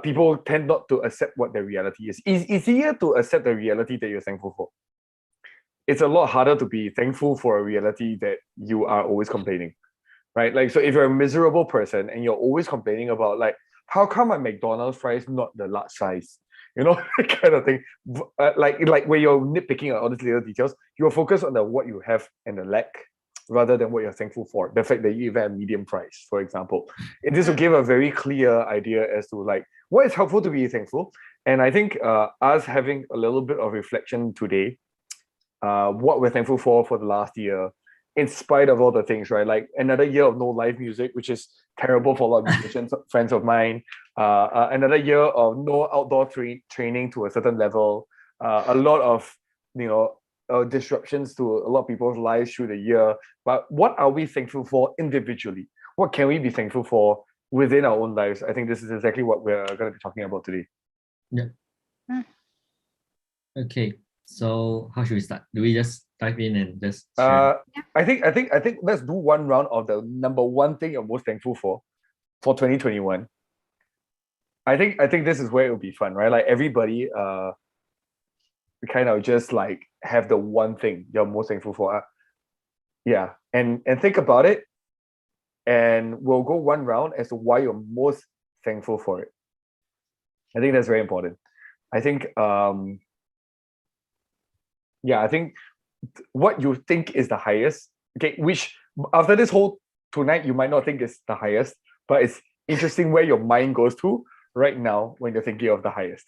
people tend not to accept what their reality is. It's easier to accept the reality that you're thankful for. It's a lot harder to be thankful for a reality that you are always complaining, right? Like, so if you're a miserable person and you're always complaining about, like, how come my McDonald's fries not the large size? You know, that kind of thing. Like where you're nitpicking at all these little details, you're focused on the what you have and the lack rather than what you're thankful for. The fact that you even have medium price, for example. This will give a very clear idea as to like what is helpful to be thankful. And I think us having a little bit of reflection today, what we're thankful for the last year, in spite of all the things, right? Like another year of no live music, which is terrible for a lot of musicians, friends of mine. Another year of no outdoor training to a certain level. A lot of, disruptions to a lot of people's lives through the year. But what are we thankful for individually? What can we be thankful for within our own lives? I think this is exactly what we're going to be talking about today. Yeah. Okay. So how should we start? Do we just dive in and just share? I think let's do one round of the number one thing you're most thankful for 2021. I think this is where it will be fun, right? Like everybody kind of just like have the one thing you're most thankful for. Yeah. And think about it. And we'll go one round as to why you're most thankful for it. I think that's very important. I think I think what you think is the highest, okay, which after this whole tonight you might not think is the highest, but it's interesting where your mind goes to right now when you're thinking of the highest.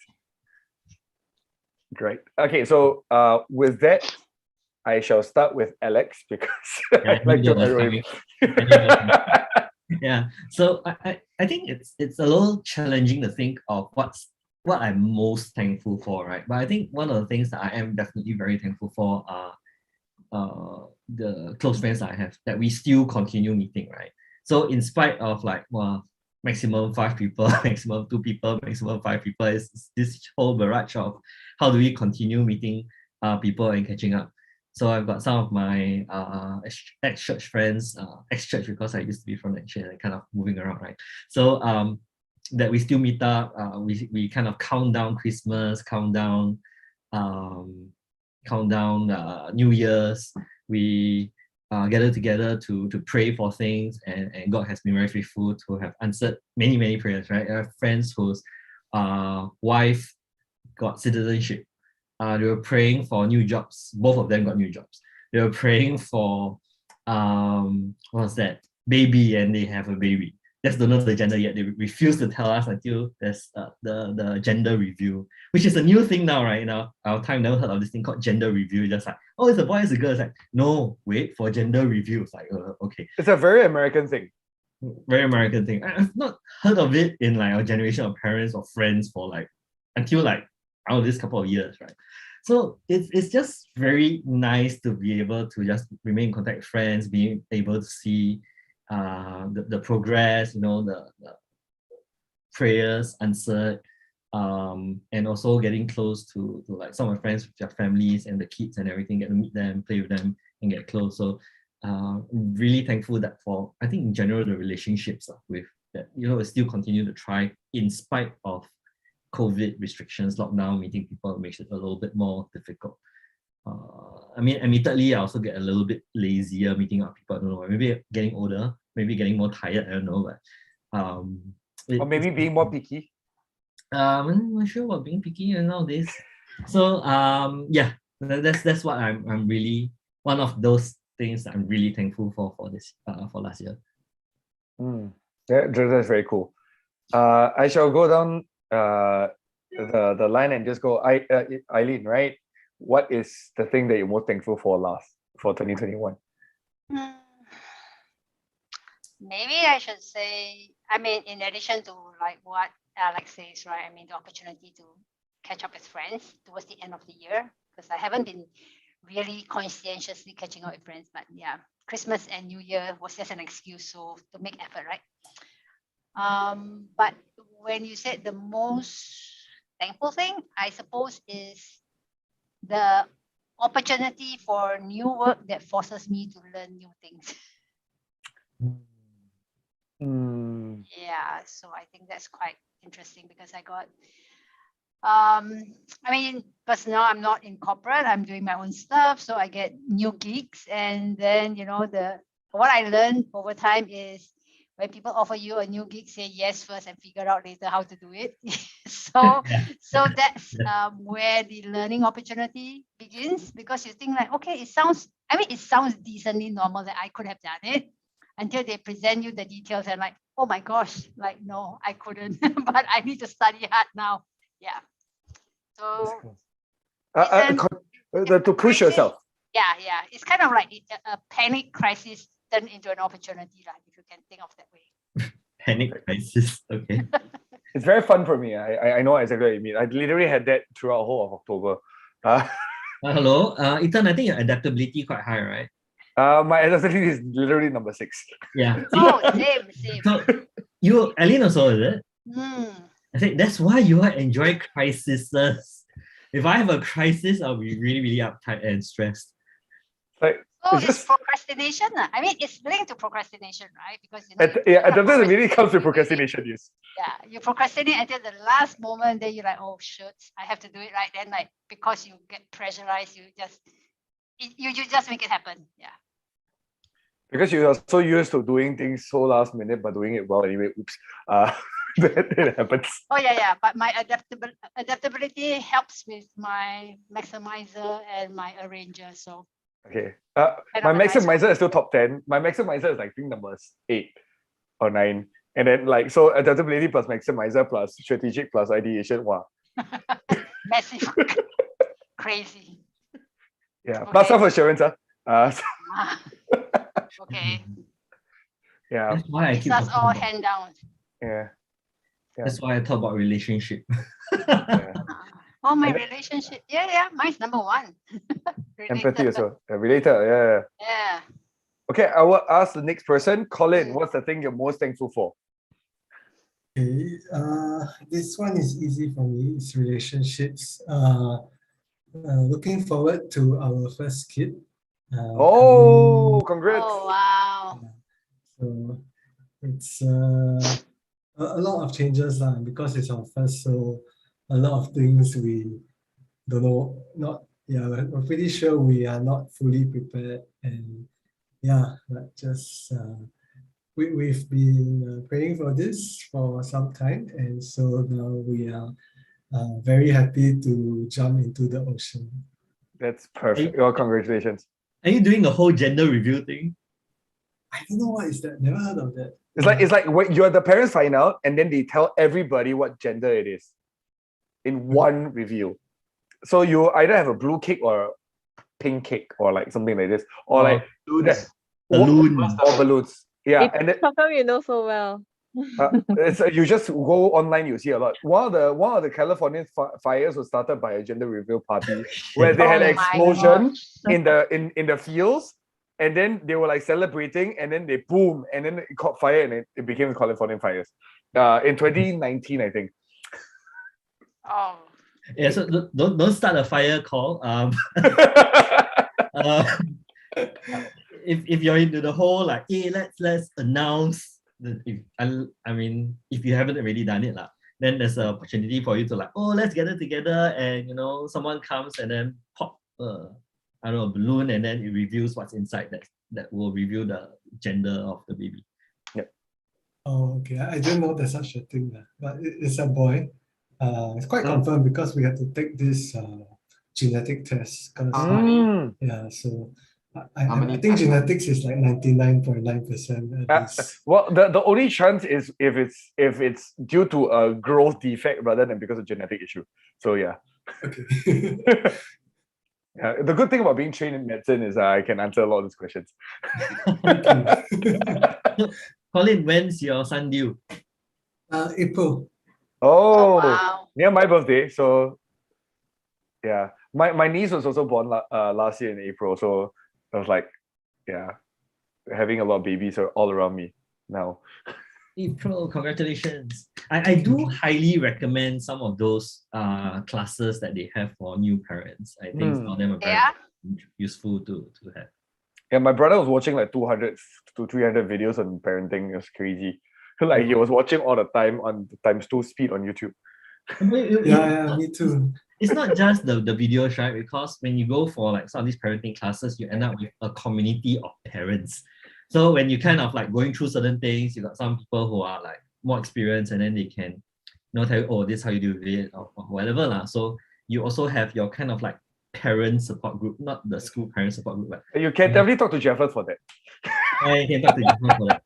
Great. Okay, so with that, I shall start with Alex because I like to. Yeah. So I think it's a little challenging to think of what I'm most thankful for, right? But I think one of the things that I am definitely very thankful for are the close friends I have that we still continue meeting, right? So in spite of like, well, maximum 5 people, maximum 2 people, maximum 5 people, is this whole barrage of how do we continue meeting people and catching up. So I've got some of my ex-church friends, ex-church because I used to be from that church and kind of moving around, right? So that we still meet up, we kind of count down Christmas, count down New Year's. We gather together to pray for things, and God has been very faithful to have answered many prayers, right? I have friends whose wife got citizenship. They were praying for new jobs. Both of them got new jobs. They were praying for baby, and they have a baby. Just don't know the gender yet. They refuse to tell us until there's the gender review, which is a new thing now, right? Now our time never heard of this thing called gender review. Just like, oh, it's a boy, it's a girl. It's like, no, wait for gender review. It's like, okay. It's a very American thing. Very American thing. I've not heard of it in like our generation of parents or friends for like until like this couple of years, right? So it's just very nice to be able to just remain in contact with friends, being able to see the progress, the prayers answered, and also getting close to like some of my friends with their families and the kids and everything, get to meet them, play with them, and get close. So really thankful that for, I think in general, the relationships with that, still continue to thrive in spite of COVID restrictions, lockdown, meeting people makes it a little bit more difficult. I mean, admittedly, I also get a little bit lazier meeting up people. I don't know, maybe getting older, maybe getting more tired. I don't know, but or maybe being more picky. I'm not sure about being picky nowadays. So yeah, that's what I'm really, one of those things that I'm really thankful for this for last year. That's very cool. I shall go down the line and just go, Eileen, right? What is the thing that you're most thankful for for 2021? Maybe I should say, I mean, in addition to like what Alex says, right? I mean, the opportunity to catch up with friends towards the end of the year, because I haven't been really conscientiously catching up with friends, but yeah, Christmas and New Year was just an excuse so to make effort, right? But when you said the most thankful thing, I suppose is the opportunity for new work that forces me to learn new things. Yeah, so I think that's quite interesting because I got, I mean, because now I'm not in corporate, I'm doing my own stuff. So I get new gigs. And then, what I learned over time is when people offer you a new gig, say yes first and figure out later how to do it. so that's where the learning opportunity begins, because you think like, okay, it sounds decently normal that I could have done it, until they present you the details and like, oh my gosh, like, no, I couldn't, but I need to study hard now. Yeah. So to push yourself. Yeah. It's kind of like a panic crisis turned into an opportunity, like, if you can think of that way. Panic crisis. Okay. It's very fun for me. I know exactly what you mean. I literally had that throughout the whole of October. Hello, Ethan. I think your adaptability quite high, right? My adaptability is literally number 6. Yeah. Oh, same. So you, Aline, also, is it? Mm. I think that's why you enjoy crises. If I have a crisis, I'll be really, really uptight and stressed. Like, it's procrastination. I mean, it's linked to procrastination, right? Because adaptability comes with procrastination. Yes. Yeah, you procrastinate until the last moment, then you're like, oh shit, I have to do it right then. Like, because you get pressurized, you just make it happen. Yeah. Because you are so used to doing things so last minute, but doing it well anyway. Oops. That happens. Oh yeah. But my adaptability helps with my maximizer and my arranger. So okay. My maximizer is still top 10. My maximizer is like, I think numbers 8 or 9. And then like, so adaptability plus maximizer plus strategic plus ideation. Wow. Massive. Crazy. Yeah. Okay. Plus self-assurance. Okay. Yeah. That's why I keep us all hand down. Yeah. That's why I talk about relationship. Yeah. Oh, my relationship. Yeah. Mine's number 1. Empathy also. Related. Yeah. Okay, I will ask the next person. Colin, what's the thing you're most thankful for? Okay, this one is easy for me. It's relationships. Looking forward to our first kid. Congrats! Oh wow! So it's a lot of changes because it's our first. So a lot of things we don't know. We're pretty sure we are not fully prepared, and but just. We've been praying for this for some time, and so now we are very happy to jump into the ocean. That's perfect. Well, congratulations. Are you doing the whole gender review thing? I don't know what is that. Never heard of that. It's like when you're the parents find out, and then they tell everybody what gender it is in one review. So you either have a blue cake or a pink cake or like something like this, or like balloons or balloons. Yeah, and how come you know so well? You just go online, you see a lot. One of the Californian fires was started by a gender reveal party where they had an explosion in the fields, and then they were like celebrating, and then they boom, and then it caught fire, and it became the Californian fires. In 2019, I think. Oh. Yeah, so don't start a fire call. If you're into the whole like, hey, let's announce. If you haven't already done it, then there's an opportunity for you to like, oh, let's gather together, and someone comes and then pop a balloon, and then it reveals what's inside that will reveal the gender of the baby. Yep. Oh, okay. I didn't know there's such a thing, but it's a boy. It's quite confirmed because we had to take this genetic test. So. I think genetics is like 99.9%. Well, the only chance is if it's due to a growth defect rather than because of genetic issue. So yeah. Okay. Yeah, the good thing about being trained in medicine is I can answer a lot of these questions. Colin, when's your son due? April. Oh, wow. Near my birthday. So yeah, my niece was also born last year in April. So I was like, having a lot of babies are all around me now. April, congratulations. I do highly recommend some of those classes that they have for new parents. I think some of them are very useful to have. Yeah, my brother was watching like 200 to 300 videos on parenting. It was crazy. Like he was watching all the time on the ×2 speed on YouTube. Yeah, me too. It's not just the videos, right? Because when you go for like some of these parenting classes, you end up with a community of parents. So when you kind of like going through certain things, you got some people who are like more experienced, and then they can, tell you, oh, this is how you do it, or whatever lah. So you also have your kind of like parent support group, not the school parent support group, but You can definitely talk to Jeffers for that. I can talk to you for that.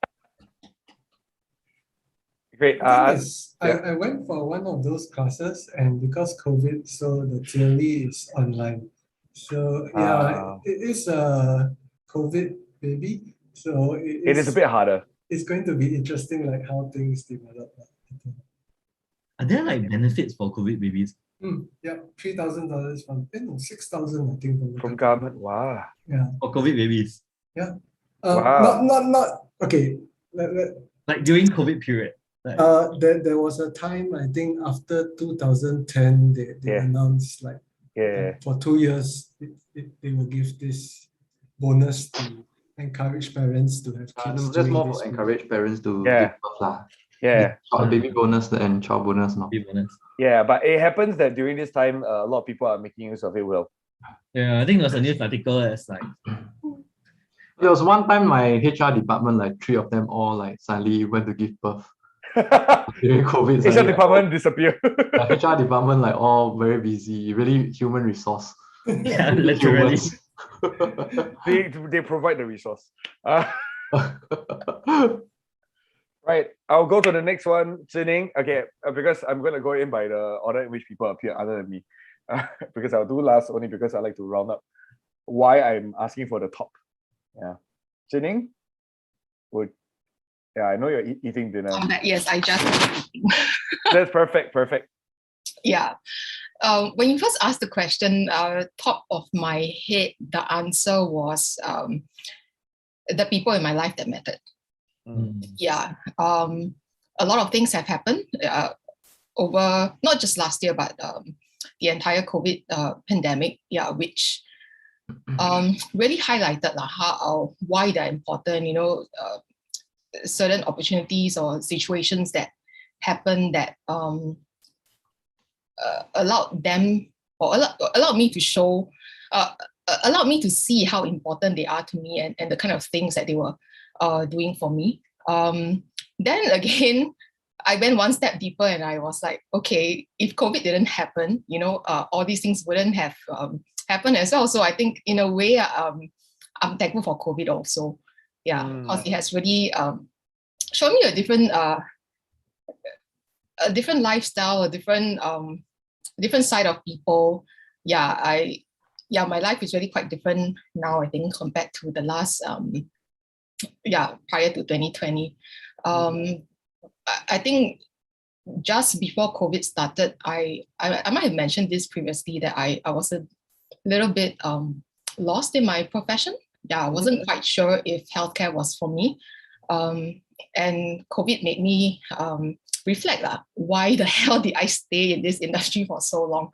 Great. The thing is, yeah. I went for one of those classes, and because COVID, so the theory is online. So yeah, it is a COVID baby. So It is a bit harder. It's going to be interesting, like how things develop. Are there like benefits for COVID babies? Yeah, $3,000 from, no, 6,000, I think, From government. Wow. Yeah. For COVID babies? Yeah. Wow. Not okay. Like during COVID period. Like, there was a time, I think after 2010, they announced like for 2 years they will give this bonus to encourage parents to have kids. That's more for encourage parents to give birth lah. Yeah. Baby bonus and child bonus now. baby bonus. Yeah, but it happens that during this time, a lot of people are making use of it well. Yeah, I think there was a news article as like There was one time my HR department, like 3 of them all like suddenly went to give birth during COVID. HR department disappear. The HR department like all very busy, really human resource. yeah, literally. they provide the resource. Right, I'll go to the next one, Zhining. Okay, because I'm going to go in by the order in which people appear other than me. Because I'll do last only because I like to round up why I'm asking for the top. Yeah. Zhining? I know you're eating dinner. Yes, I just eating. That's perfect. Yeah. When you first asked the question, top of my head, the answer was the people in my life that mattered. Yeah. A lot of things have happened over not just last year, but the entire COVID pandemic. Yeah, which really highlighted why they're important. Certain opportunities or situations that happen that allowed them or allowed me to show, allowed me to see how important they are to me and the kind of things that they were doing for me. Then again, I went one step deeper and I was like, okay, if COVID didn't happen, all these things wouldn't have happened as well. So I think in a way, I'm thankful for COVID also. Yeah, because it has really shown me a different lifestyle, a different side of people. My life is really quite different now, I think, compared to the last prior to 2020. I think just before COVID started, I might have mentioned this previously that I was a little bit lost in my profession. Yeah, I wasn't quite sure if healthcare was for me. And COVID made me reflect why the hell did I stay in this industry for so long?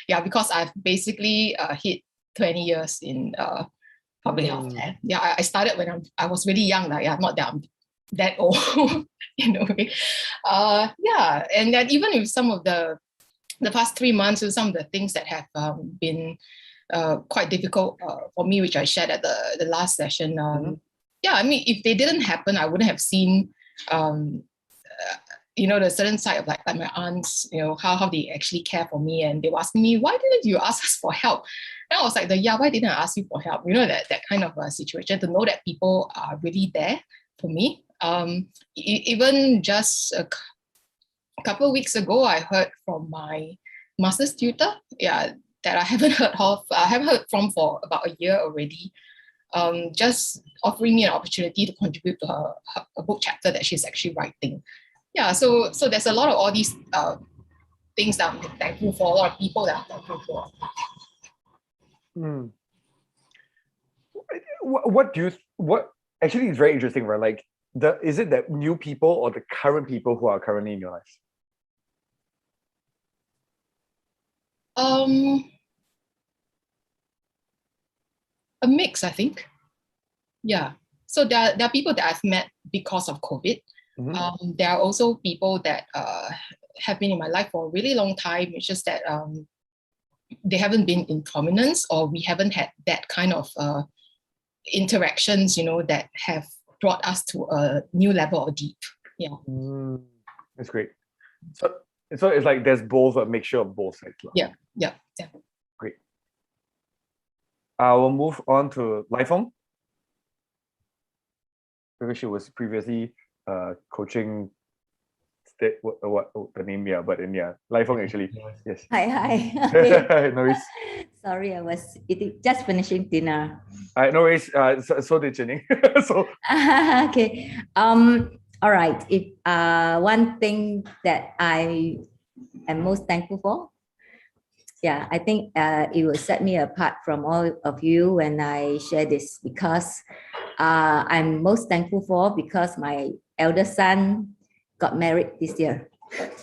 Yeah, because I've basically hit 20 years in public healthcare. Yeah, I started when I was really young. Not that I'm that old in a way. And then even with some of the past 3 months, with some of the things that have been quite difficult for me, which I shared at the last session. I mean, if they didn't happen, I wouldn't have seen, the certain side of like my aunts, how they actually care for me. And they were asking me, why didn't you ask us for help? And I was like, why didn't I ask you for help? That kind of situation, to know that people are really there for me. Even just a couple of weeks ago, I heard from my master's tutor, that I haven't heard from for about a year already. Just offering me an opportunity to contribute to her book chapter that she's actually writing. Yeah, so there's a lot of all these things that I'm thankful for, a lot of people that I'm thankful for. What actually is very interesting, right? Like, is it that new people or the current people who are currently in your life? A mix, I think. Yeah. So there are people that I've met because of COVID. There are also people that have been in my life for a really long time. It's just that they haven't been in prominence, or we haven't had that kind of interactions, that have brought us to a new level of deep. Yeah. That's great. So it's like there's both, a mixture of both sides. Yeah. Great. I will move on to Lai Feng, because she was previously coaching what the name, yeah, but Lai Feng actually. Yes. Hi. Okay. No worries. Sorry, I was just finishing dinner. No worries. So did Jenny. So Okay. All right. If one thing that I am most thankful for, I think it will set me apart from all of you when I share this, because I'm most thankful for because my eldest son got married this year.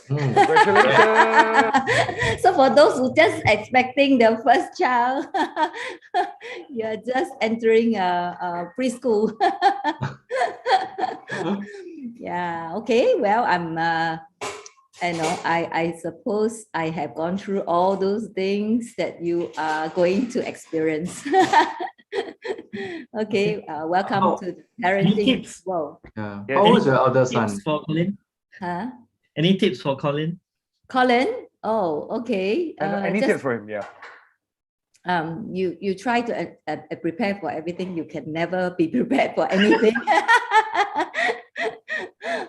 congratulations. So for those who just expecting the first child, you're just entering a preschool. Yeah. Okay. Well, I'm. I suppose I have gone through all those things that you are going to experience. Okay. Welcome to the parenting world. Yeah. Yeah. How old is your elder son? Tips for Colin? Huh? Any tips for Colin? Colin? Oh, okay. Any tips for him? Yeah. You try to prepare for everything. You can never be prepared for anything.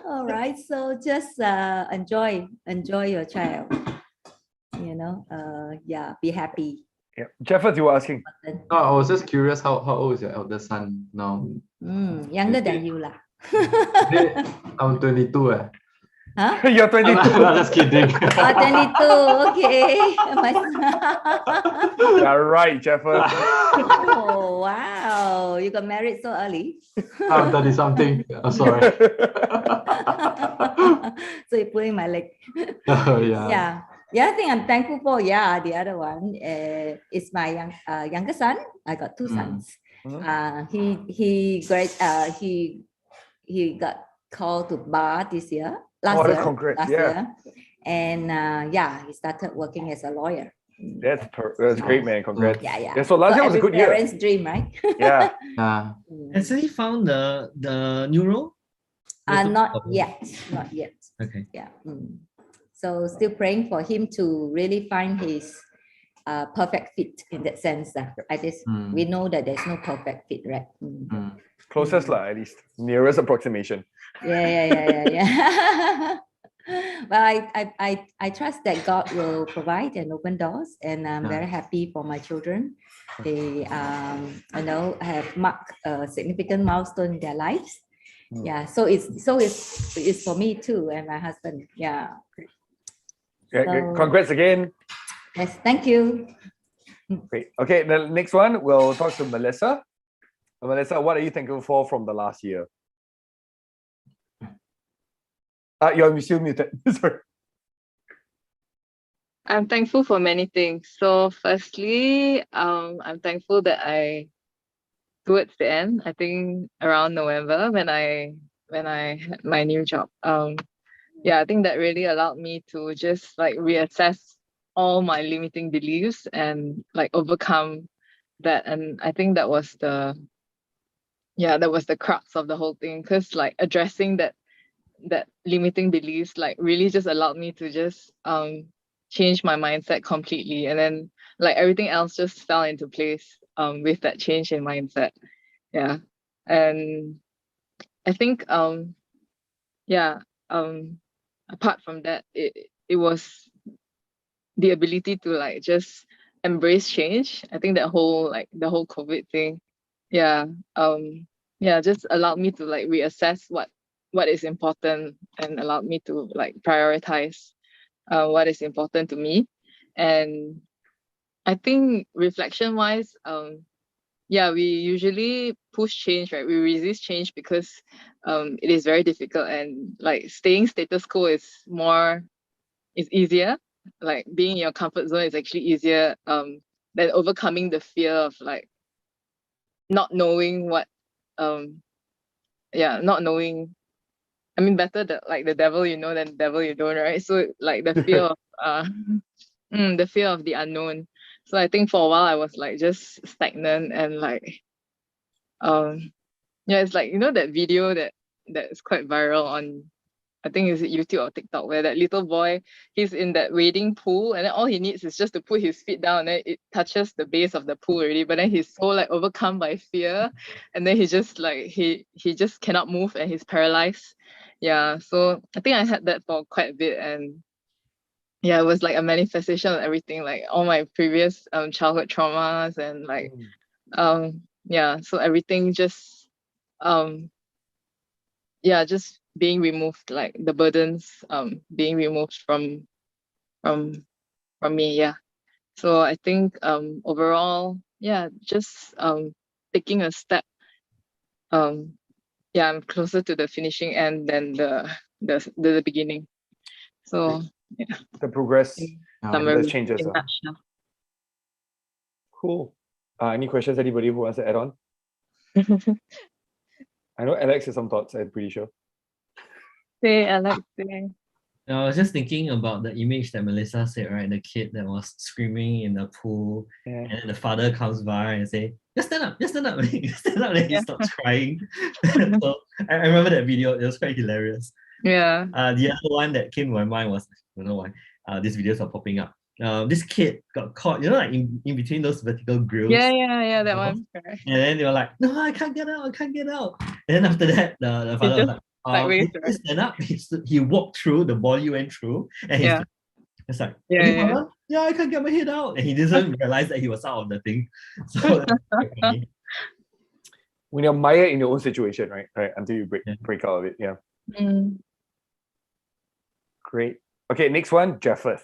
All right. So just enjoy your child. Be happy. Yeah. Jeffers, you were asking. No, I was just curious, how old is your elder son now? Younger than you lah. I'm 22. Huh? You're 22. I'm just kidding. 22. Okay. Yeah, right, Jeffers. Oh, wow. You got married so early. I'm 30 something. I'm sorry. So you're pulling my leg. Yeah. The other thing I'm thankful for, the other one is my younger son. I got two sons. He got called to bar this year. Last year. And he started working as a lawyer. That's great, man. Congrats. Yeah. So last year was a good year. Parents' dream, right? Yeah. Has he found the new role? Not yet. Okay. Yeah. So still praying for him to really find his perfect fit in that sense. We know that there's no perfect fit, right? Closest lah, at least. Nearest approximation. Yeah. But I trust that God will provide and open doors, and I'm very happy for my children. They have marked a significant milestone in their lives. Yeah, so it's for me too, and my husband. Yeah. Congrats again. Yes, thank you. Great. Okay, the next one we'll talk to Melissa. Melissa, what are you thankful for from the last year? You're still muted. Sorry. I'm thankful for many things. So firstly, I'm thankful that towards the end, I think around November when I had my new job, I think that really allowed me to just like reassess all my limiting beliefs and like overcome that. And I think that was the crux of the whole thing, because like addressing that limiting beliefs like really just allowed me to just change my mindset completely, and then like everything else just fell into place with that change in mindset. And I think apart from that, it was the ability to like just embrace change. I think that whole like the whole COVID thing just allowed me to like reassess what is important, and allowed me to like prioritize what is important to me. And I think reflection wise, we usually push change, right? We resist change because it is very difficult, and like staying status quo is easier. Like being in your comfort zone is actually easier than overcoming the fear of like not knowing what not knowing I mean, better like the devil you know than the devil you don't, right? So like the fear of the fear of the unknown. So I think for a while I was like just stagnant and like yeah, it's like, you know, that video that's quite viral on, I think it's YouTube or TikTok, where that little boy, he's in that wading pool, and then all he needs is just to put his feet down, and then it touches the base of the pool already. But then he's so like overcome by fear, and then he just like he just cannot move, and he's paralyzed. Yeah, so I think I had that for quite a bit, and yeah, it was like a manifestation of everything, like all my previous childhood traumas, and like yeah, so everything just yeah, just being removed, like the burdens being removed from me. Yeah, so I think overall, yeah, just taking a step, yeah, I'm closer to the finishing end than the beginning. So yeah, The progress in Yeah. summary, the changes. in nutshell. Cool. Any questions? Anybody who wants to add on? I know Alex has some thoughts, I'm pretty sure. Say, Alex, say. I was just thinking about the image that Melissa said, right? The kid that was screaming in the pool, Yeah. and then the father comes by and say, just stand up, just stand up, just stand up, then he Yeah. stops crying. So I remember that video, it was quite hilarious. Yeah. The other one that came to my mind was, I don't know why, these videos are popping up. This kid got caught, you know, like in between those vertical grills. Yeah, that one. Correct. And then they were like, no, I can't get out, I can't get out. And then after that, the father was just like, sideways, he right? stand up, he walked through, the body went through, and he's Yeah. it's like, Yeah, "Any yeah. problem? Yeah, I can't get my head out." And he didn't realize that he was out of the thing. So that's quite funny. When you're mired in your own situation, right? Until you Yeah. break out of it. Yeah. Mm. Great. Okay, next one, Jeffers.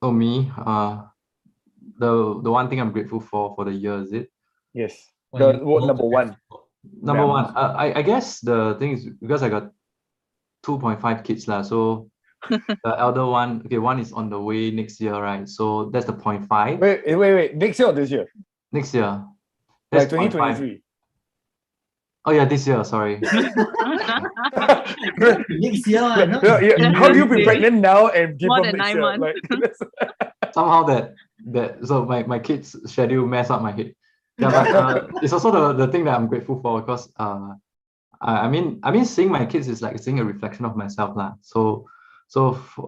So me, the one thing I'm grateful for the year, is it? Yes. What The you what, most number one. Number Yeah. one, I guess the thing is because I got 2.5 kids lah. So the elder one, okay, one is on the way next year, right? So that's the 0.5. Wait. Next year or this year? Next year. Like That's 0.5. 2023. Oh yeah, this year, sorry. Next year, no? Yeah. How do you be Definitely. pregnant now and give More birth than next 9 year? months. Like, Somehow that so my kids' schedule mess up my head. Yeah, but it's also the thing that I'm grateful for, because I mean seeing my kids is like seeing a reflection of myself lah. So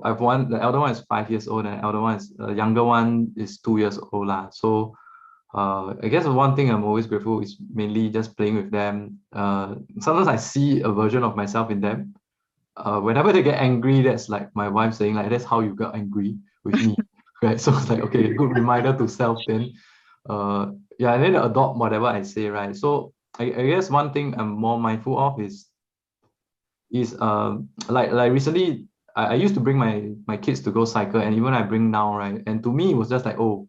I've one, the elder one is 5 years old, and the elder one is the younger one is 2 years old lah. So I guess one thing I'm always grateful is mainly just playing with them. Sometimes I see a version of myself in them. Whenever they get angry, that's like my wife saying like, that's how you got angry with me. Right? So it's like, okay, good reminder to self then. Yeah, and then adopt whatever I say, right? So I guess one thing I'm more mindful of is like recently I used to bring my kids to go cycle, and even I bring now, right? And to me it was just like, oh,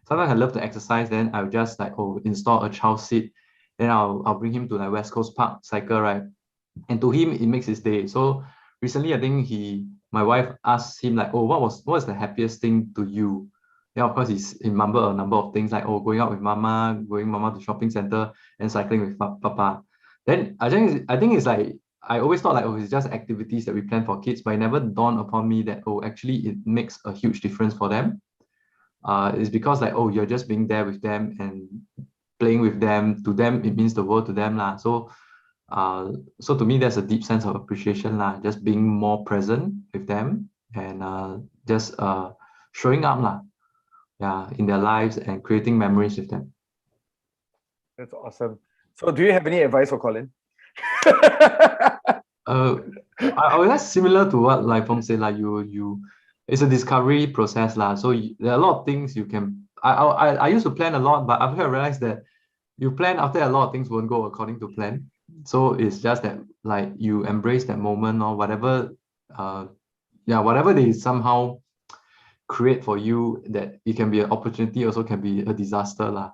sometimes I love to exercise, then I'll just like, oh, install a child seat, then I'll bring him to like West Coast Park, cycle, right? And to him it makes his day. So recently I think my wife asked him like, oh, what was the happiest thing to you? Yeah, of course he remembered a number of things like, oh, going out with mama, going mama to shopping center, and cycling with papa. Then I think it's like, I always thought like, oh, it's just activities that we plan for kids, but it never dawned upon me that, oh, actually it makes a huge difference for them. It's because like, oh, you're just being there with them and playing with them. To them it means the world to them lah. So to me there's a deep sense of appreciation lah, just being more present with them, and just showing up lah, yeah, in their lives and creating memories with them. that's awesome. So do you have any advice for Colin? I would guess similar to what Lai Feng said, like you it's a discovery process lah. So there are a lot of things you can. I used to plan a lot, but after I realized that you plan after a lot of things won't go according to plan. So it's just that like you embrace that moment or whatever, whatever they somehow create for you, that it can be an opportunity, also can be a disaster lah.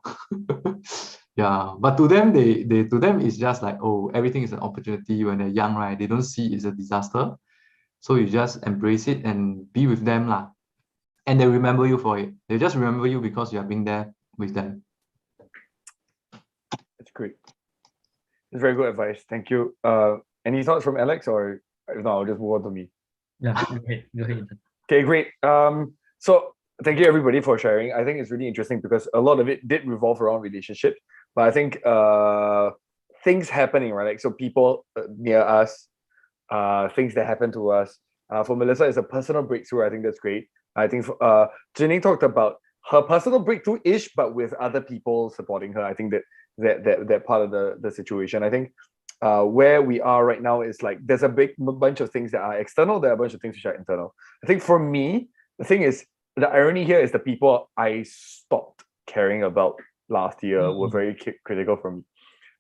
Yeah, but to them to them it's just like, oh, everything is an opportunity. When they're young, right, they don't see it's a disaster. So you just embrace it and be with them lah. And they remember you for it. They just remember you because you are being there with them. That's great. It's very good advice. Thank you. Any thoughts from Alex, or if not, I'll just move on to me. Yeah, go ahead. Go ahead. Okay, great. So thank you everybody for sharing. I think it's really interesting because a lot of it did revolve around relationships, but I think things happening, right? Like, so people near us, things that happen to us. For Melissa, it's a personal breakthrough. I think that's great. I think Jenny talked about her personal breakthrough-ish, but with other people supporting her. I think that part of the situation. I think where we are right now is like there's a big bunch of things that are external, there are a bunch of things which are internal. I think for me, the thing is, the irony here is the people I stopped caring about last year were very critical for me.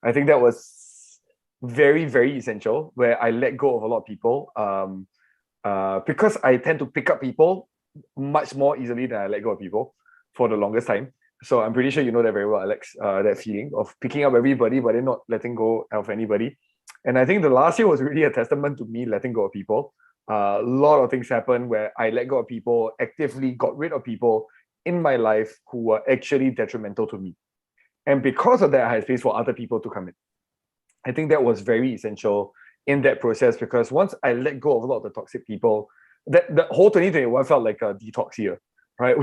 I think that was very, very essential, where I let go of a lot of people because I tend to pick up people much more easily than I let go of people for the longest time. So I'm pretty sure you know that very well, Alex, that feeling of picking up everybody but then not letting go of anybody. And I think the last year was really a testament to me letting go of people. A lot of things happened where I let go of people, actively got rid of people in my life who were actually detrimental to me. And because of that, I had space for other people to come in. I think that was very essential in that process, because once I let go of a lot of the toxic people, that the whole 2021 felt like a detox year, right?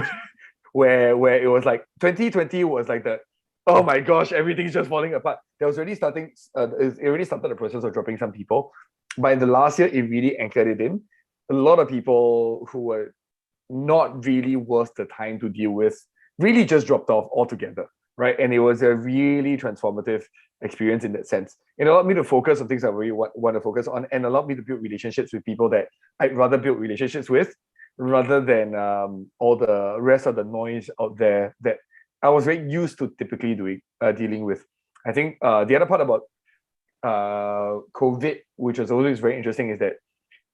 where it was like 2020 was like the, oh my gosh, everything's just falling apart. There was already starting, it already started the process of dropping some people. But in the last year, it really anchored it in. A lot of people who were not really worth the time to deal with really just dropped off altogether, right? And it was a really transformative experience in that sense. It allowed me to focus on things I really want to focus on, and allowed me to build relationships with people that I'd rather build relationships with, rather than all the rest of the noise out there that I was very used to typically dealing with. I think the other part about COVID, which was always very interesting, is that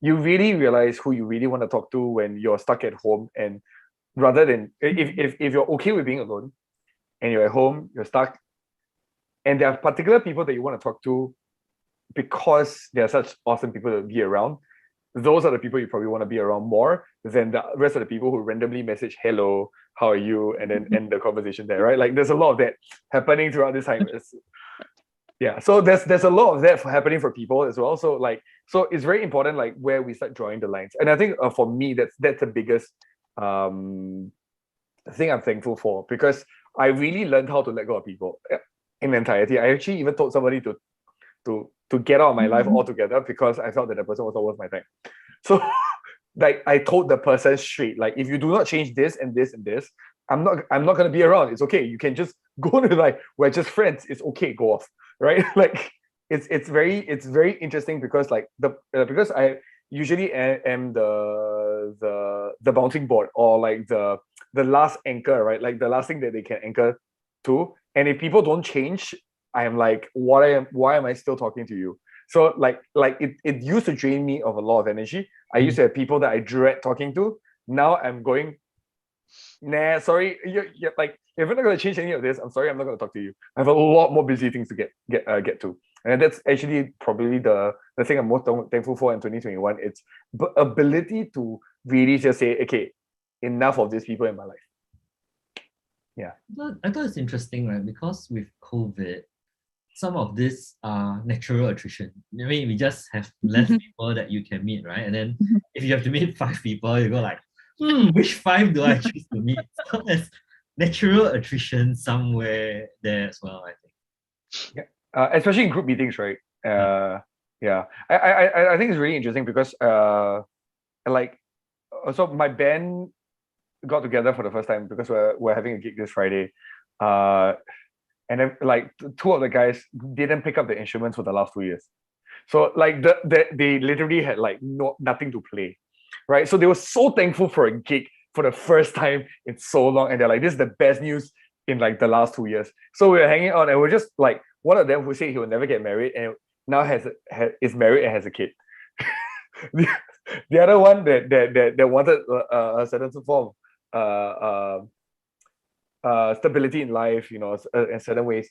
you really realize who you really want to talk to when you're stuck at home. And rather than if you're okay with being alone and you're at home, you're stuck, and there are particular people that you want to talk to because they're such awesome people to be around, those are the people you probably want to be around more than the rest of the people who randomly message, hello, how are you, and then end the conversation there, right? Like, there's a lot of that happening throughout this time. Yeah, so there's a lot of that happening for people as well. So it's very important, like, where we start drawing the lines. And I think for me, that's the biggest thing I'm thankful for, because I really learned how to let go of people in entirety. I actually even told somebody to get out of my life altogether because I felt that the person was not worth my time. So like, I told the person straight, like, if you do not change this and this and this, I'm not gonna be around. It's okay. You can just go to, like, we're just friends. It's okay. Go off. Right? Like, it's very interesting because, like, because I usually am the bouncing board, or like the last anchor, right? Like, the last thing that they can anchor to. And if people don't change, I am like, why am I still talking to you? So like it used to drain me of a lot of energy. I used to have people that I dread talking to. Now I'm going, nah, sorry, you're like, if you're not going to change any of this, I'm sorry, I'm not going to talk to you. I have a lot more busy things to get to. And that's actually probably the thing I'm most thankful for in 2021. It's ability to really just say, okay, enough of these people in my life. Yeah. I thought it's interesting, right? Because with COVID, some of this natural attrition. I mean, we just have less people that you can meet, right? And then if you have to meet 5 people, you go like, which 5 do I choose to meet? So there's natural attrition somewhere there as well, I think. Yeah, especially in group meetings, right? Yeah. I think it's really interesting because like, so my band got together for the first time because we're having a gig this Friday. And then, like, 2 of the guys didn't pick up the instruments for the last 2 years. So like they literally had like nothing to play, right? So they were so thankful for a gig for the first time in so long, and they're like, this is the best news in like the last 2 years. So we were hanging out, and we're just like, one of them who said he will never get married and now is married and has a kid. The other one that wanted a certain form stability in life, in certain ways,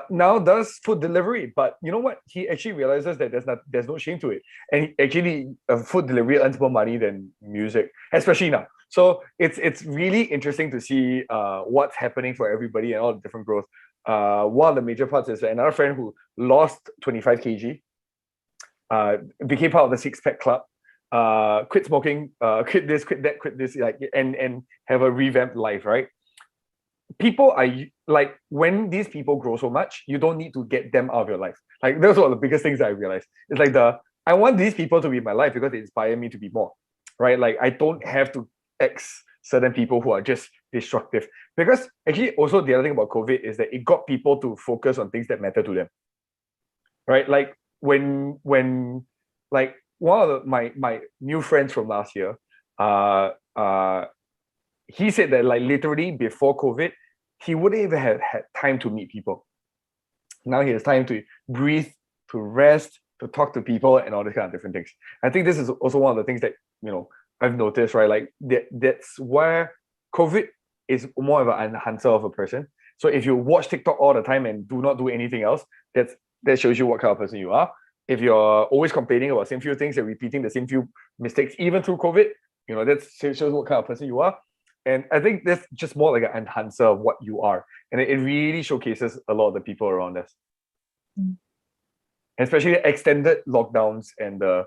now does food delivery. But you know what? He actually realizes that there's no shame to it, and actually, food delivery earns more money than music, especially now. So it's really interesting to see what's happening for everybody and all the different growth. One of the major parts is another friend who lost 25 kg, became part of the Six Pack Club, quit smoking, quit this, quit that, quit this, like, and have a revamped life, right? People are like, when these people grow so much, you don't need to get them out of your life. Like, those are the biggest things that I realized. It's like I want these people to be in my life because they inspire me to be more, right? Like, I don't have to X certain people who are just destructive. Because actually, also the other thing about COVID is that it got people to focus on things that matter to them, right? Like when like one of my new friends from last year, he said that like literally before COVID, he wouldn't even have had time to meet people. Now he has time to breathe, to rest, to talk to people, and all these kind of different things. I think this is also one of the things that, you know, I've noticed, right? Like that's where COVID is more of an enhancer of a person. So if you watch TikTok all the time and do not do anything else, that shows you what kind of person you are. If you're always complaining about same few things and repeating the same few mistakes, even through COVID, you know, that shows what kind of person you are. And I think that's just more like an enhancer of what you are. And it really showcases a lot of the people around us. Especially extended lockdowns and the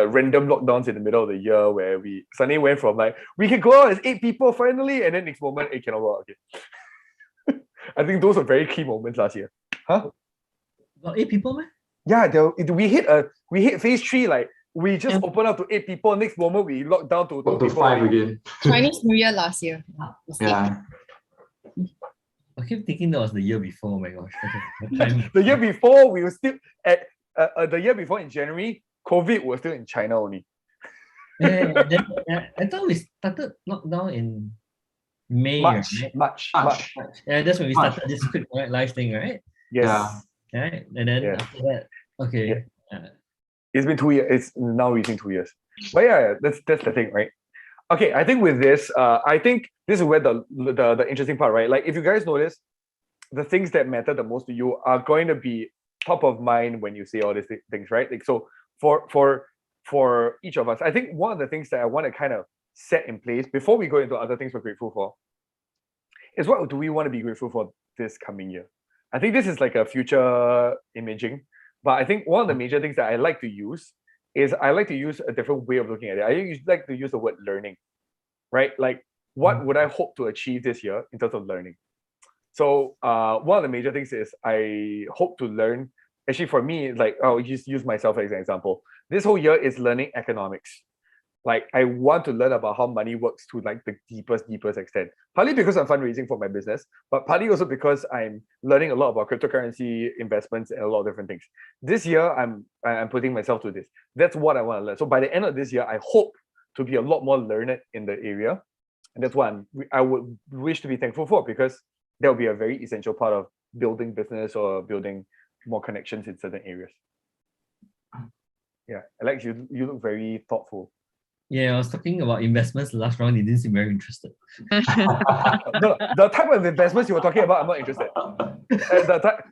random lockdowns in the middle of the year where we suddenly went from like, we can go out as 8 people finally, and then next moment, it cannot go out again. I think those are very key moments last year. Huh? Got 8 people, man? Yeah, we hit phase 3, like we just opened up to 8 people. Next moment we locked down to 2 Go to people. 5 again. Chinese New Year last year. Yeah. I keep thinking that was the year before. Oh my gosh. Okay. The year before, we were still at the year before in January, COVID was still in China only. I thought we started lockdown in May. March. Yeah, that's when we started this quick live thing, right? Yes. Yeah. Right? And then after that, okay. Yeah. It's been 2 years. It's now reaching 2 years. But yeah, that's the thing, right? Okay, I think with this, I think this is where the interesting part, right? Like, if you guys notice, the things that matter the most to you are going to be top of mind when you say all these things, right? Like, so for each of us, I think one of the things that I want to kind of set in place before we go into other things we're grateful for is, what do we want to be grateful for this coming year? I think this is like a future imaging, but I think one of the major things that I like to use is I like to use a different way of looking at it. I like to use the word learning, right? Like, what would I hope to achieve this year in terms of learning? So one of the major things is I hope to learn, actually for me, like, I'll just use myself as an example. This whole year is learning economics. Like, I want to learn about how money works to like the deepest extent. Partly because I'm fundraising for my business, but partly also because I'm learning a lot about cryptocurrency investments and a lot of different things. This year, I'm putting myself to this. That's what I want to learn. So by the end of this year, I hope to be a lot more learned in the area. And that's what I would wish to be thankful for, because that will be a very essential part of building business or building more connections in certain areas. Yeah, Alex, you look very thoughtful. Yeah, I was talking about investments last round. You didn't seem very interested. No, the type of investments you were talking about, I'm not interested.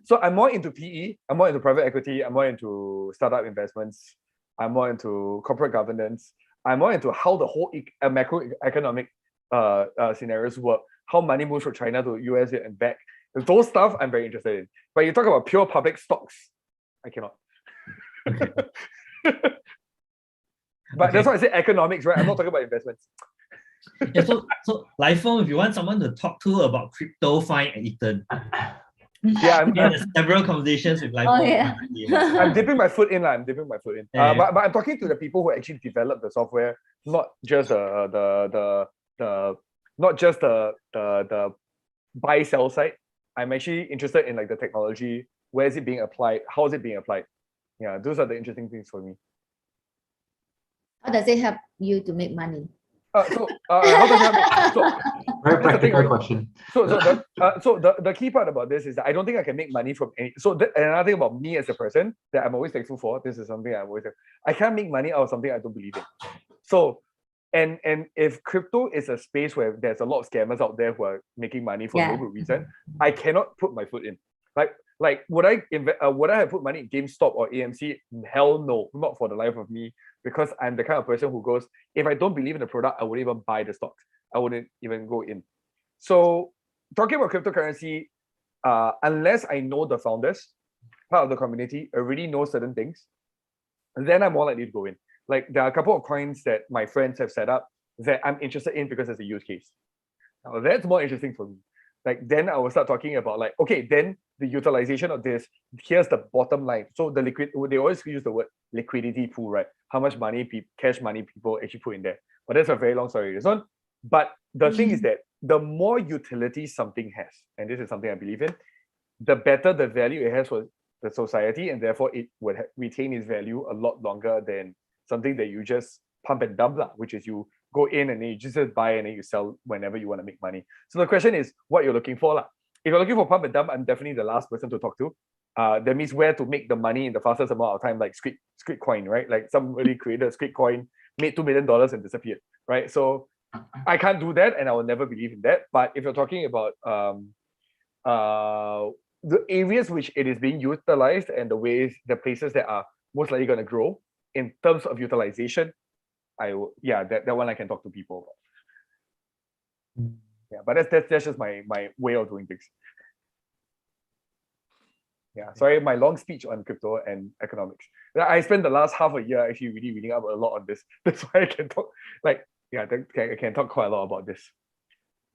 So I'm more into PE, I'm more into private equity, I'm more into startup investments, I'm more into corporate governance, I'm more into how the whole macroeconomic scenarios work, how money moves from China to US and back. Those stuff I'm very interested in. But you talk about pure public stocks, I cannot. But that's why I say economics, right? I'm not talking about investments. Yeah, so Lifeform, if you want someone to talk to about crypto, find Ethan. Yeah, there's several conversations with Lifeform. I'm dipping my foot in. But I'm talking to the people who actually develop the software, not just the buy sell side. I'm actually interested in like the technology. Where is it being applied? How is it being applied? Yeah, those are the interesting things for me. How does it help you to make money? How does it help? Very practical question. So the key part about this is that I don't think I can make money from any. So another thing about me as a person that I'm always thankful for. This is something I can't make money out of something I don't believe in. So and if crypto is a space where there's a lot of scammers out there who are making money for no good reason, I cannot put my foot in. Like would I have put money in GameStop or AMC? Hell no, not for the life of me. Because I'm the kind of person who goes, if I don't believe in the product, I wouldn't even buy the stocks. I wouldn't even go in. So talking about cryptocurrency, unless I know the founders, part of the community, already know certain things, then I'm more likely to go in. Like there are a couple of coins that my friends have set up that I'm interested in because there's a use case. Now that's more interesting for me. Like then I will start talking about like, okay, then the utilization of this, here's the bottom line. So the liquid, they always use the word liquidity pool, right? How much money, cash money people actually put in there. But that's a very long story. This one. But the thing is that the more utility something has, and this is something I believe in, the better the value it has for the society, and therefore it would retain its value a lot longer than something that you just pump and dump, which is you go in and then you just buy and then you sell whenever you want to make money. So the question is what you're looking for. If you're looking for pump and dump, I'm definitely the last person to talk to. That means where to make the money in the fastest amount of time, like Squid Coin, right? Like somebody created a Squid Coin, made $2 million and disappeared, right? So I can't do that and I will never believe in that. But if you're talking about the areas which it is being utilized and the places that are most likely going to grow in terms of utilization, that one I can talk to people about. Yeah, but that's just my way of doing things. Yeah, sorry, my long speech on crypto and economics. I spent the last half a year actually really reading up a lot on this. That's why I can talk I can talk quite a lot about this.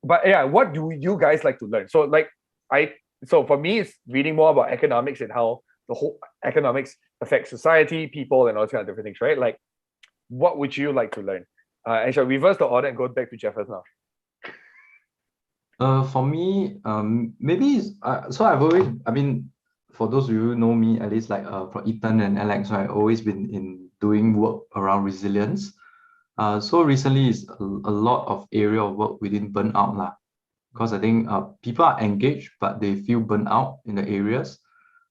But yeah, what do you guys like to learn? So for me, it's reading more about economics and how the whole economics affects society, people, and all kinds of different things, right? Like, what would you like to learn? And shall reverse the order and go back to Jeffers now? For me, maybe so I've always, I mean, for those of you who know me, at least like from Ethan and Alex, I've always been in doing work around resilience. So recently is a lot of area of work within burnout lah, because I think people are engaged but they feel burnt out in the areas.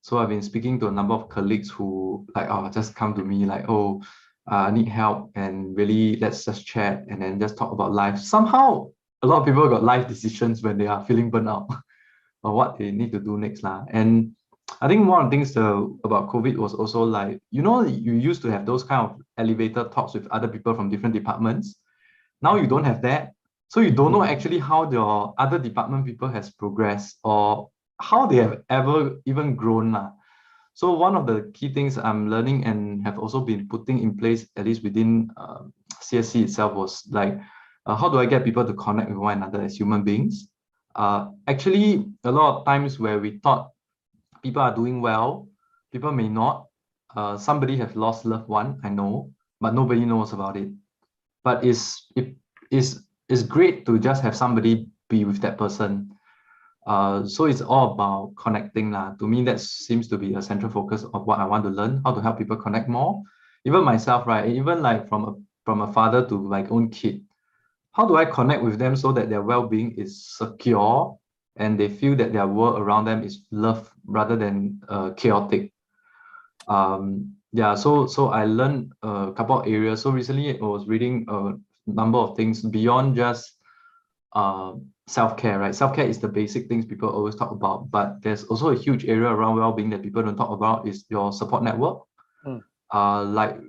So I've been speaking to a number of colleagues who just come to me like, oh, I need help and really let's just chat and then just talk about life. Somehow a lot of people got life decisions when they are feeling burnt out or what they need to do next lah. And I think one of the things about COVID was also like, you used to have those kind of elevator talks with other people from different departments. Now you don't have that. So you don't know actually how your other department people has progressed or how they have ever even grown lah. So one of the key things I'm learning and have also been putting in place, at least within CSC itself, was like, how do I get people to connect with one another as human beings? Actually, a lot of times where we thought people are doing well, people may not. Somebody has lost loved one, I know, but nobody knows about it. But it's great to just have somebody be with that person. So it's all about connecting lah. To me, that seems to be a central focus of what I want to learn, how to help people connect more. Even myself, right? Even like from a father to my own kid, how do I connect with them so that their well-being is secure and they feel that their world around them is love rather than chaotic? So I learned a couple of areas. So recently I was reading a number of things beyond just self-care, right? Self-care is the basic things people always talk about, but there's also a huge area around well-being that people don't talk about is your support network. Like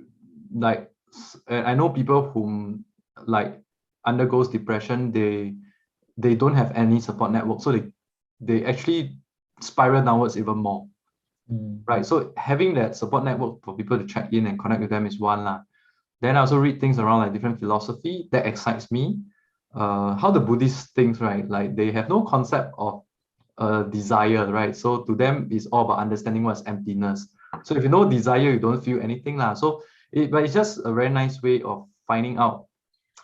I know people whom like undergoes depression, they don't have any support network, so they actually spiral downwards even more. Right, so having that support network for people to check in and connect with them is one lah. Then I also read things around like different philosophy that excites me. How the Buddhists think, right? Like they have no concept of desire, right? So to them, it's all about understanding what's emptiness. So if you know desire, you don't feel anything lah. So but it's just a very nice way of finding out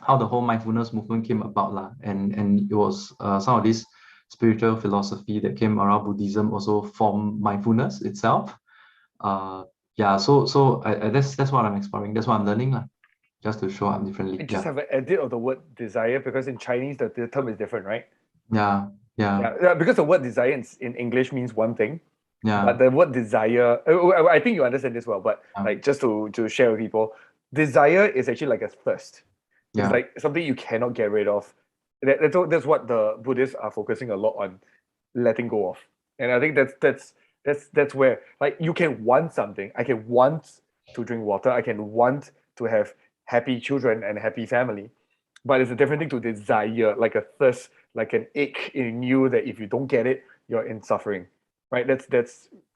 how the whole mindfulness movement came about lah. And it was some of this spiritual philosophy that came around Buddhism also form mindfulness itself. So that's what I'm exploring. That's what I'm learning lah. Just to show up differently. I just have an edit of the word desire because in Chinese the term is different, right? Yeah. Because the word desire in English means one thing. Yeah. But the word desire, I think you understand this well, but like just to share with people, desire is actually like a thirst. It's like something you cannot get rid of. That's what the Buddhists are focusing a lot on, letting go of. And I think that's where like you can want something. I can want to drink water. I can want to have happy children and happy family, but it's a different thing to desire, like a thirst, like an ache in you that if you don't get it, you're in suffering, right? That's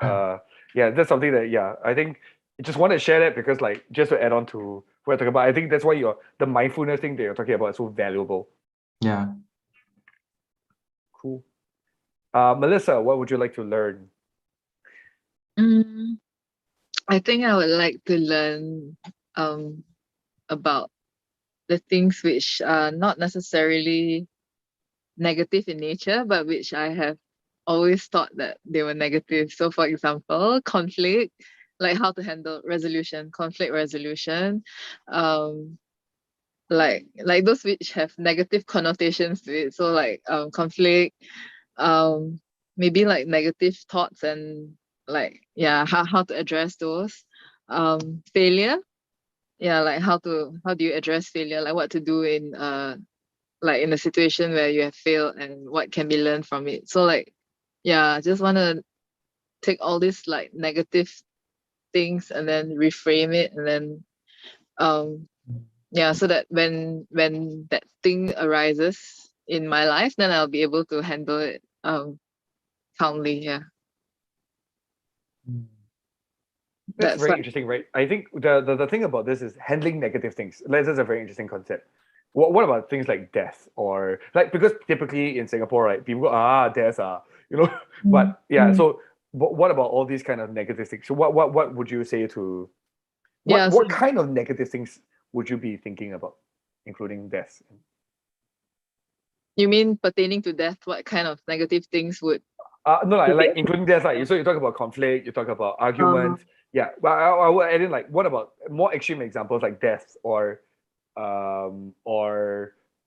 something that I think I just want to share that because, like, just to add on to what we're talking about, I think that's why the mindfulness thing that you're talking about is so valuable. Yeah. Cool. Melissa, what would you like to learn? I think I would like to learn about the things which are not necessarily negative in nature, but which I have always thought that they were negative. So for example, conflict, like how to handle conflict resolution, like those which have negative connotations to it. So like conflict, maybe like negative thoughts and like how to address those. Failure, like how do you address failure, like what to do in like in a situation where you have failed and what can be learned from it. So like I just want to take all these like negative things and then reframe it, and then so that when that thing arises in my life, then I'll be able to handle it calmly. That's very what interesting, right? I think the thing about this is handling negative things. This is a very interesting concept. What about things like death, or like, because typically in Singapore, right, people go, death, but so what about all these kind of negative things? So what would you say to what kind of negative things would you be thinking about, including death? You mean pertaining to death, what kind of negative things would no, like including death, like, so you talk about conflict, you talk about arguments. But I would add in, like, what about more extreme examples like death or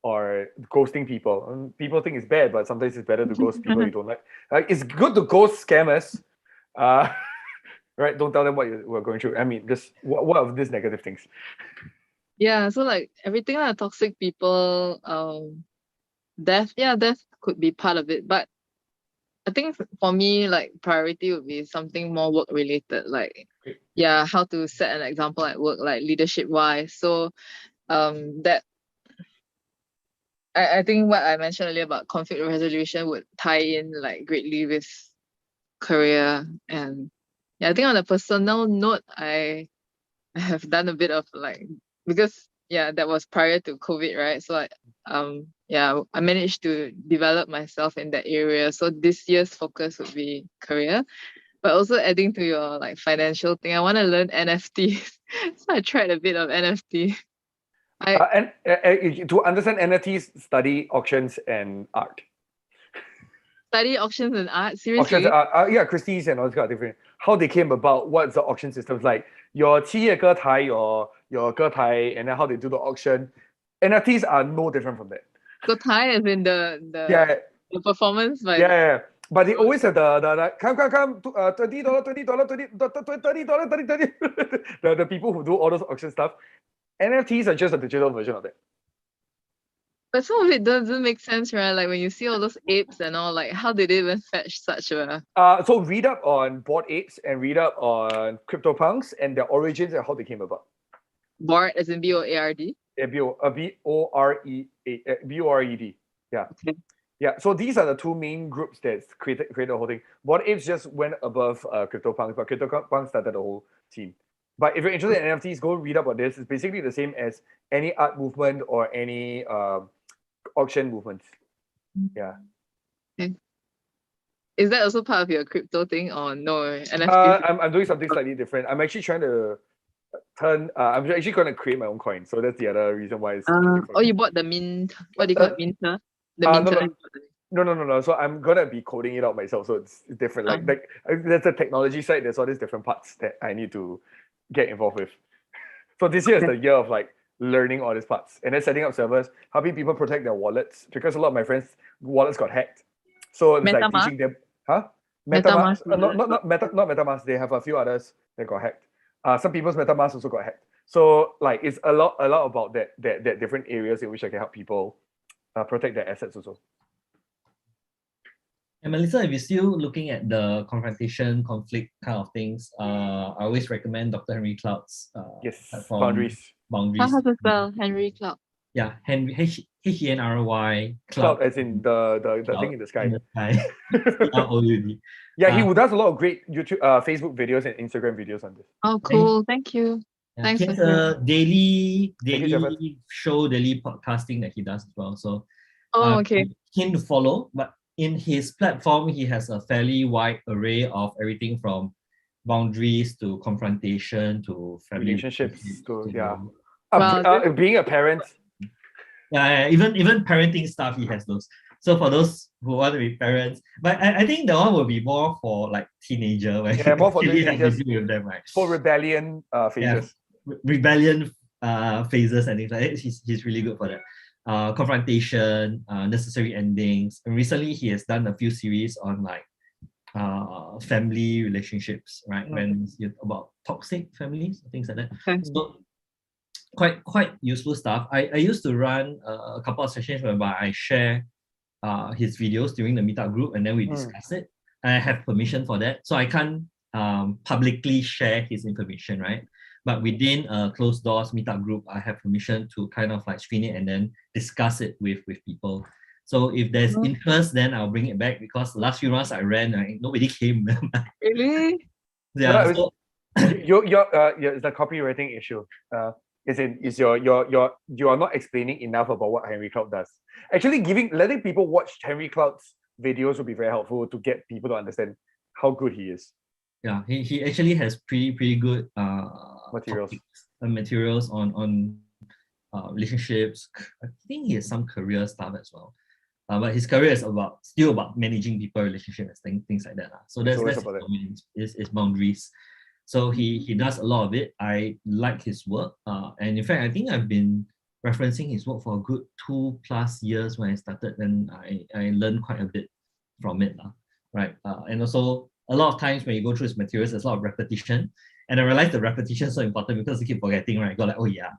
ghosting people. People think it's bad, but sometimes it's better to ghost people you don't like. It's good to ghost scammers, right? Don't tell them what you were going through. I mean, just what are these negative things? So like everything like toxic people, death could be part of it, but I think for me, like, priority would be something more work related, like how to set an example at work, like leadership wise. So that I think what I mentioned earlier about conflict resolution would tie in like greatly with career. And I think on a personal note, I have done a bit of like, because that was prior to COVID, right? So I managed to develop myself in that area. So this year's focus would be career, but also adding to your like financial thing, I want to learn NFTs. So I tried a bit of NFT. And to understand NFTs, study auctions and art. Study auctions and art? Seriously? Auctions and art, Christie's and all this kind of different. How they came about, what's the auction systems like? Your 企业歌台, your 歌台, and then how they do the auction. NFTs are no different from that. So Thai as in the performance, but but they always have the come $20, $30. The people who do all those auction stuff. NFTs are just a digital version of that. But some of it doesn't make sense, right? Like when you see all those apes and all, like how did they even fetch such a... So read up on Bored Apes and read up on CryptoPunks and their origins and how they came about. Bored as in B-O-A-R-D? B-O-R-E-D. Yeah. Okay. Yeah, so these are the two main groups that created the whole thing. Bored Apes just went above CryptoPunks, but CryptoPunks started the whole team. But if you're interested in NFTs, go read up on this. It's basically the same as any art movement or any auction movements. Yeah. Okay. Is that also part of your crypto thing or no? NFT? I'm doing something slightly different. I'm actually trying to I'm actually going to create my own coin. So that's the other reason why it's you bought the mint. What do you call it? Minter? The minter? No. So I'm gonna be coding it out myself. So it's different. Like there's a technology side. There's all these different parts that I need to get involved with. So this year is the year of like learning all these parts and then setting up servers, helping people protect their wallets, because a lot of my friends' wallets got hacked. So it's like teaching them, MetaMask? Not MetaMask. They have a few others that got hacked. Some people's MetaMask also got hacked. So like it's a lot about that different areas in which I can help people protect their assets also. And Melissa, if you're still looking at the confrontation, conflict kind of things, I always recommend Dr. Henry Cloud's yes, platform, boundaries. How to spell Henry Cloud? Yeah, Henry, Henry Cloud as in the thing in the sky. In the sky. CLOUD. Yeah, he does a lot of great YouTube, Facebook videos and Instagram videos on this. Oh, cool. Thank you. Yeah, Thanks he for has sharing. a daily Thank you, Jeffers. show, daily podcasting that he does as well. So Oh, okay. keen to follow, but in his platform, he has a fairly wide array of everything from boundaries to confrontation to family Relationships to yeah. Wow, Being a parent. Yeah, even parenting stuff, he has those. So for those who want to be parents, but I think the one will be more for like teenager, where Yeah, more for you have to teenagers. deal with them, right? For rebellion phases. Rebellion phases and things like that. He's really good for that. Confrontation, necessary endings. And recently he has done a few series on like family relationships, right? When it's about toxic families, things like that. Okay. So quite useful stuff. I used to run a couple of sessions whereby I share his videos during the meetup group and then we discuss it. I have permission for that. So I can't publicly share his information, right? But within a closed doors meetup group, I have permission to kind of like screen it and then discuss it with people. So if there's interest, then I'll bring it back because the last few rounds I ran, nobody came. Really? Yeah. No, it's the copywriting issue. You are not explaining enough about what Henry Cloud does. Actually, letting people watch Henry Cloud's videos would be very helpful to get people to understand how good he is. Yeah, he actually has pretty good materials on relationships. I think he has some career stuff as well. But his career is still about managing people, relationships, things like that. So that's his boundaries. So he does a lot of it. I like his work. And in fact, I think I've been referencing his work for a good 2+ years when I started, and I learned quite a bit from it. Right. And also a lot of times when you go through his materials, there's a lot of repetition. And I realized the repetition is so important because you keep forgetting, right? Go like, oh yeah.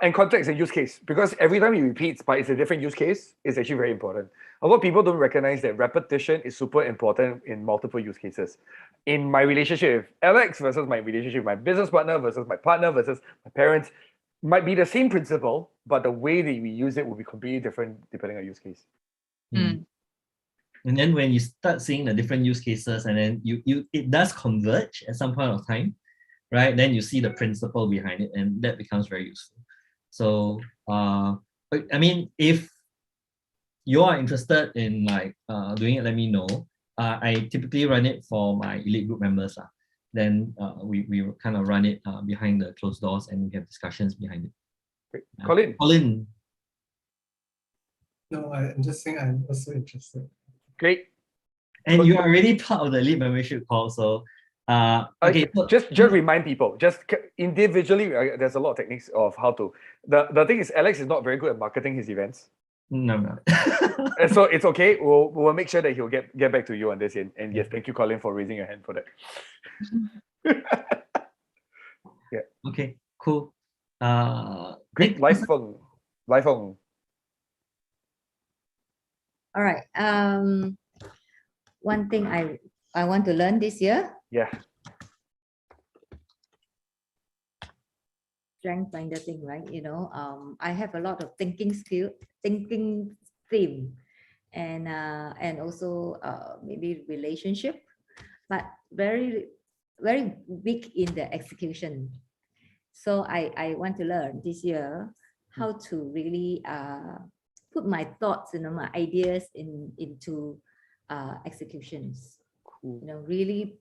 And context and use case, because every time he repeats, but it's a different use case, it's actually very important. A lot of people don't recognize that repetition is super important in multiple use cases. In my relationship with Alex versus my relationship with my business partner versus my partner versus my parents, might be the same principle, but the way that we use it will be completely different depending on use case. And then when you start seeing the different use cases and then it does converge at some point of time, right? Then you see the principle behind it and that becomes very useful. So, I mean, if you are interested in like doing it, let me know. I typically run it for my elite group members. Then we kind of run it behind the closed doors and we have discussions behind it. Great. Colin. No, I'm just saying I'm also interested. Great. And you are already part of the elite membership call, so okay. Just remind people, just individually, there's a lot of techniques of how to. The thing is, Alex is not very good at marketing his events. No. So it's okay. We'll make sure that he'll get back to you on this. And yes, thank you, Colin, for raising your hand for that. Yeah. Okay. Cool. Great. Live phone. All right. One thing I want to learn this year. Yeah. Strength finder thing, right? I have a lot of thinking theme, and also maybe relationship, but very very weak in the execution. So I want to learn this year how to really put my thoughts, my ideas into executions. Cool. Really,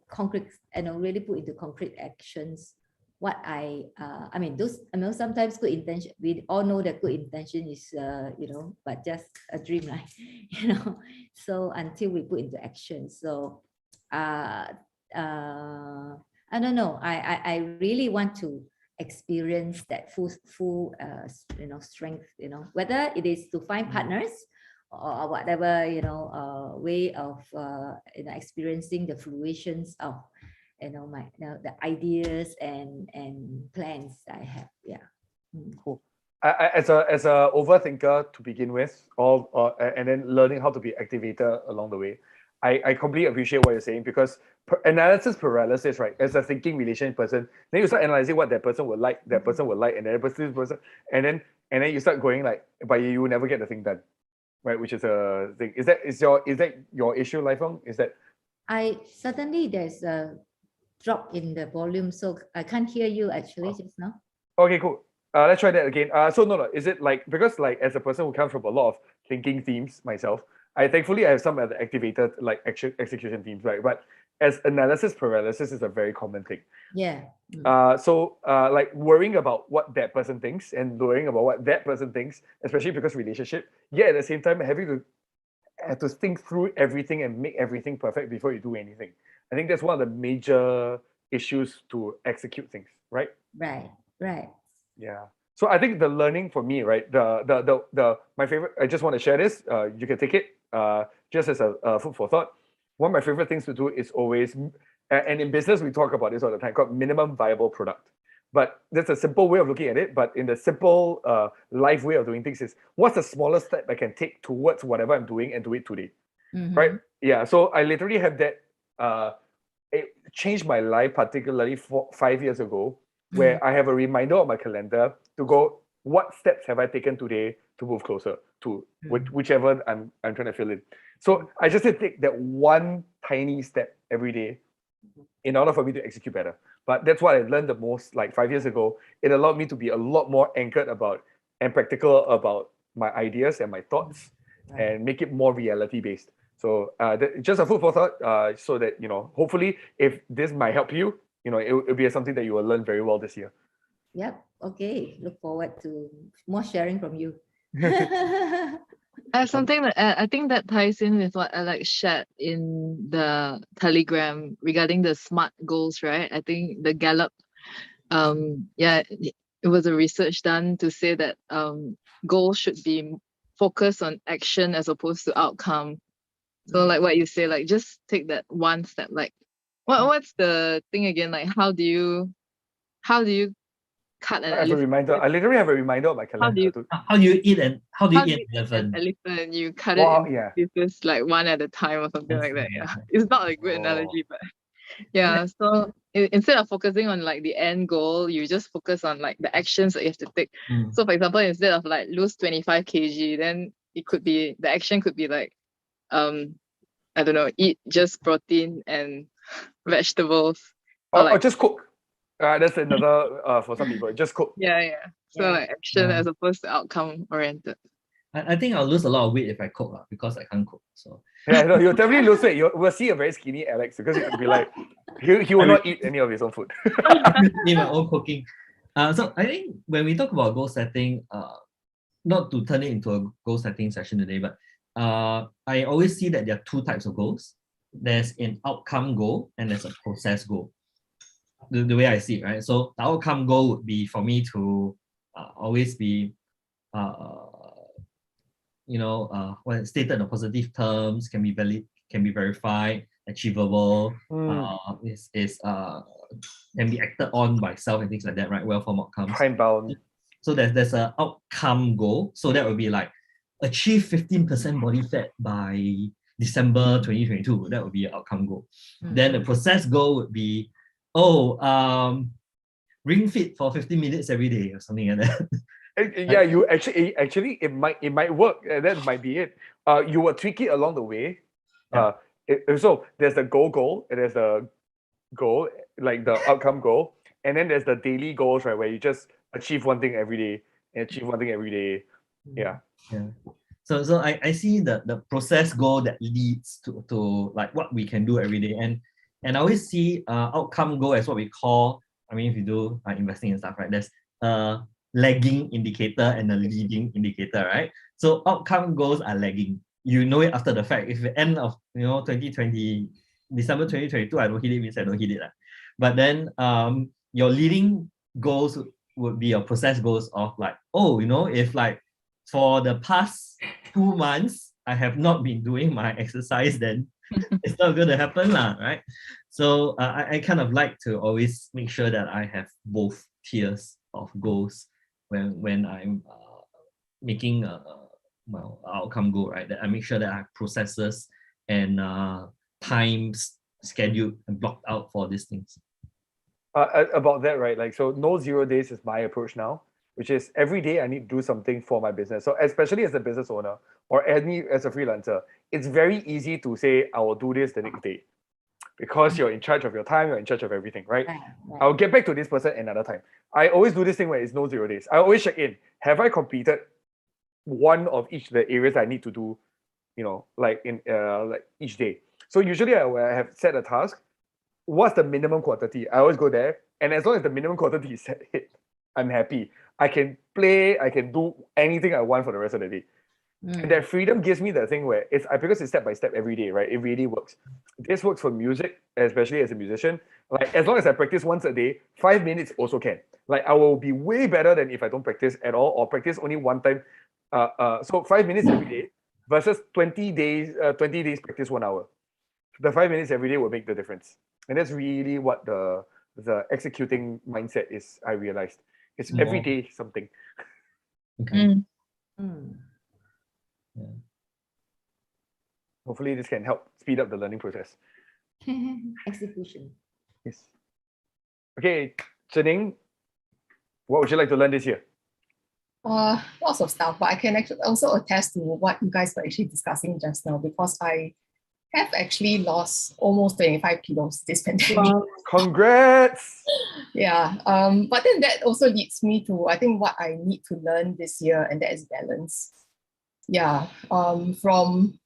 concrete, really put into concrete actions what I mean, sometimes good intention, we all know that good intention is but just a dream, right? So until we put into action. So I don't know, I really want to experience that full strength, whether it is to find partners or whatever, way of experiencing the fruitions of the ideas and plans I have. Yeah. Cool. As a overthinker to begin with, and then learning how to be activator along the way, I completely appreciate what you're saying because analysis paralysis, right? As a thinking relation person, then you start analyzing what that person would like, and that person, and then you start going like, but you will never get the thing done, right? Which is a thing. Is that your issue, Lifelong? Is that I suddenly there's a drop in the volume, so I can't hear you actually just now. okay? Cool. Let's try that again. So no. Is it like because like as a person who comes from a lot of thinking themes myself, I thankfully I have some of the activated like execution themes, right? But as analysis paralysis is a very common thing. Yeah. So like worrying about what that person thinks and worrying about what that person thinks, especially because relationship. Yeah, at the same time having to have to think through everything and make everything perfect before you do anything. I think that's one of the major issues to execute things, right? Right. Right. Yeah. So I think the learning for me, right? The my favorite. I just want to share this. You can take it. Just as a food for thought. One of my favorite things to do is always, and in business we talk about this all the time, called minimum viable product. But that's a simple way of looking at it. But in the simple life way of doing things is what's the smallest step I can take towards whatever I'm doing and do it today, right? Yeah. So I literally have that. It changed my life, particularly 5 years ago, where I have a reminder on my calendar to go, what steps have I taken today to move closer to whichever I'm trying to fill in. So I just take that one tiny step every day in order for me to execute better. But that's what I learned the most like 5 years ago. It allowed me to be a lot more anchored about and practical about my ideas and my thoughts and make it more reality based. So just a food for thought, so that hopefully, if this might help you, it'll be something that you will learn very well this year. Yep. Okay. Look forward to more sharing from you. I have something that I think that ties in with what Alex shared in the Telegram regarding the SMART goals, right? I think the Gallup, it was a research done to say that goals should be focused on action as opposed to outcome. So like what you say, like just take that one step. Like what's the thing again? Like how do you cut an I have a elephant? reminder. I literally have a reminder on my calendar. How do you eat an An elephant? elephant? You cut Well, it in yeah. pieces like one at a time or something like that. Yeah, it's not a good analogy, but yeah. So instead of focusing on like the end goal, you just focus on like the actions that you have to take. So for example, instead of like lose 25 kg, then the action could be like I don't know, eat just protein and vegetables. Or just cook. That's another for some people. Just cook. Yeah. So like action as opposed to outcome oriented. I think I'll lose a lot of weight if I cook because I can't cook. So Yeah, no, you'll definitely lose weight. We'll see a very skinny Alex because he'll be like, he will not eat any of his own food. in my own cooking. So I think when we talk about goal setting, not to turn it into a goal setting session today, but I always see that there are two types of goals. There's an outcome goal and there's a process goal. The way I see it, right? So the outcome goal would be for me to always be, stated in positive terms, can be valid, can be verified, achievable, can be acted on by self and things like that, right? Well-formed outcomes. Time bound. So there's an outcome goal. So that would be like achieve 15% body fat by December 2022. That would be an outcome goal. Then the process goal would be, ring fit for 15 minutes every day or something like that. Yeah, you actually it might work. That might be it. You will tweak it along the way. So there's the goal, and there's the goal, like the outcome goal, and then there's the daily goals, right, where you just achieve one thing every day and achieve one thing every day. Yeah. So I see the process goal that leads to like what we can do every day, and I always see outcome goal as what we call, I mean, if you do investing and stuff, right, there's a lagging indicator and a leading indicator, right? So outcome goals are lagging. You know it after the fact. If the end of 2020, December 2022, I don't hit it, means I don't hit it. But then your leading goals would be your process goals of like, if like for the past 2 months, I have not been doing my exercise, then it's not going to happen, right? So I kind of like to always make sure that I have both tiers of goals when I'm making outcome goal, right? That I make sure that I have processes and times scheduled and blocked out for these things. About that, right? Like, so no 0 days is my approach now, which is every day I need to do something for my business. So especially as a business owner or as a freelancer, it's very easy to say, I will do this the next day because you're in charge of your time, you're in charge of everything, right? I'll get back to this person another time. I always do this thing where it's no 0 days. I always check in. Have I completed one of each of the areas I need to do, like in like each day? So usually I have set a task. What's the minimum quantity? I always go there, and as long as the minimum quantity is set hit, I'm happy. I can play, I can do anything I want for the rest of the day. And that freedom gives me the thing where because it's step by step every day, right? It really works. This works for music, especially as a musician. Like, as long as I practice once a day, 5 minutes also can. Like, I will be way better than if I don't practice at all or practice only one time. So 5 minutes every day versus 20 days practice 1 hour. The 5 minutes every day will make the difference. And that's really what the executing mindset is, I realized. It's every day something. Okay. Mm. Hopefully this can help speed up the learning process. Execution. Yes. Okay, Zhening, what would you like to learn this year? Lots of stuff, but I can actually also attest to what you guys were actually discussing just now, because I have actually lost almost 25 kilos this pandemic. Congrats! Yeah, but then that also leads me to, I think, what I need to learn this year, and that is balance. Yeah, from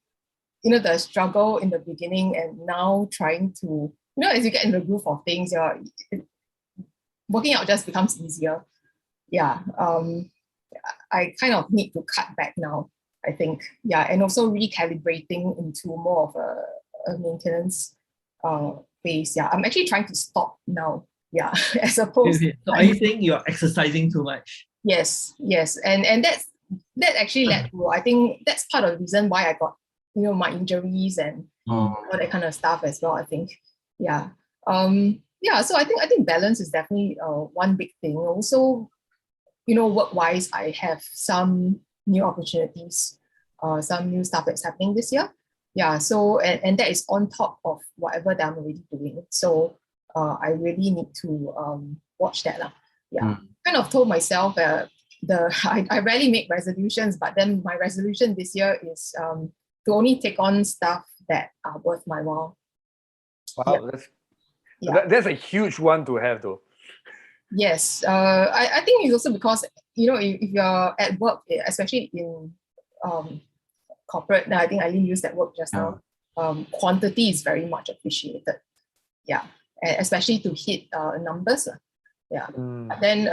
the struggle in the beginning, and now trying to, as you get in the groove of things, working out just becomes easier. Yeah, I kind of need to cut back now, I think. Yeah, and also recalibrating into more of a maintenance phase. Yeah, I'm actually trying to stop now. Yeah, as opposed. So are you saying you're exercising too much? Yes, and that actually led to, I think that's part of the reason why I got my injuries and all that kind of stuff as well, I think. Yeah. So I think balance is definitely one big thing. Also, work-wise, I have some new opportunities, some new stuff that's happening this year. Yeah, so and that is on top of whatever that I'm already doing. So I really need to watch that. Yeah. Kind of told myself I rarely make resolutions, but then my resolution this year is to only take on stuff that are worth my while. Wow, that's a huge one to have, though. Yes, I think it's also because if you're at work, especially in corporate, I think Eileen used that word just now. Quantity is very much appreciated. Yeah, especially to hit numbers. Yeah, but then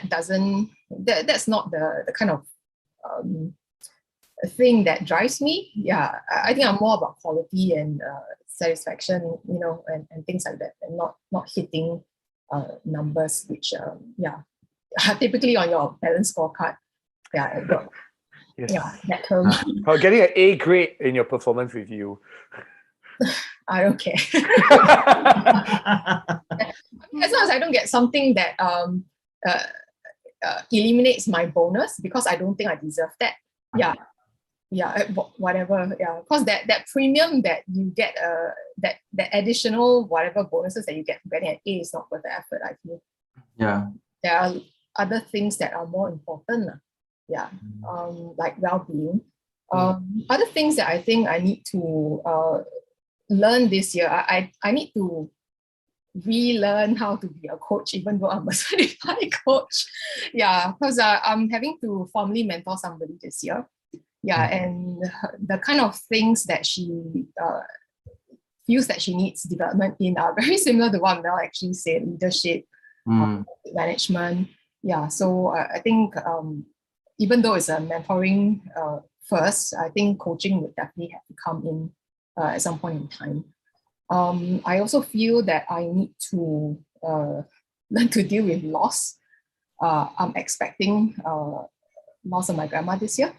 that's not the kind of thing that drives me. Yeah, I think I'm more about quality and satisfaction, and things like that, and not hitting numbers, which are typically on your balance scorecard. Yeah, yes. Yeah, that term. Or getting an A grade in your performance review. I don't care. As long as I don't get something that eliminates my bonus because I don't think I deserve that. Whatever. Yeah, because that premium that you get, that additional whatever bonuses that you get for getting an A is not worth the effort, I feel. Yeah. There are other things that are more important. Yeah, like well-being. Other things that I think I need to learn this year, I need to relearn how to be a coach, even though I'm a certified coach. Yeah, because I'm having to formally mentor somebody this year. Yeah, and the kind of things that she feels that she needs development in are very similar to what Mel actually said: leadership, management. Yeah, so I think even though it's a mentoring first, I think coaching would definitely have to come in at some point in time. I also feel that I need to learn to deal with loss. I'm expecting loss of my grandma this year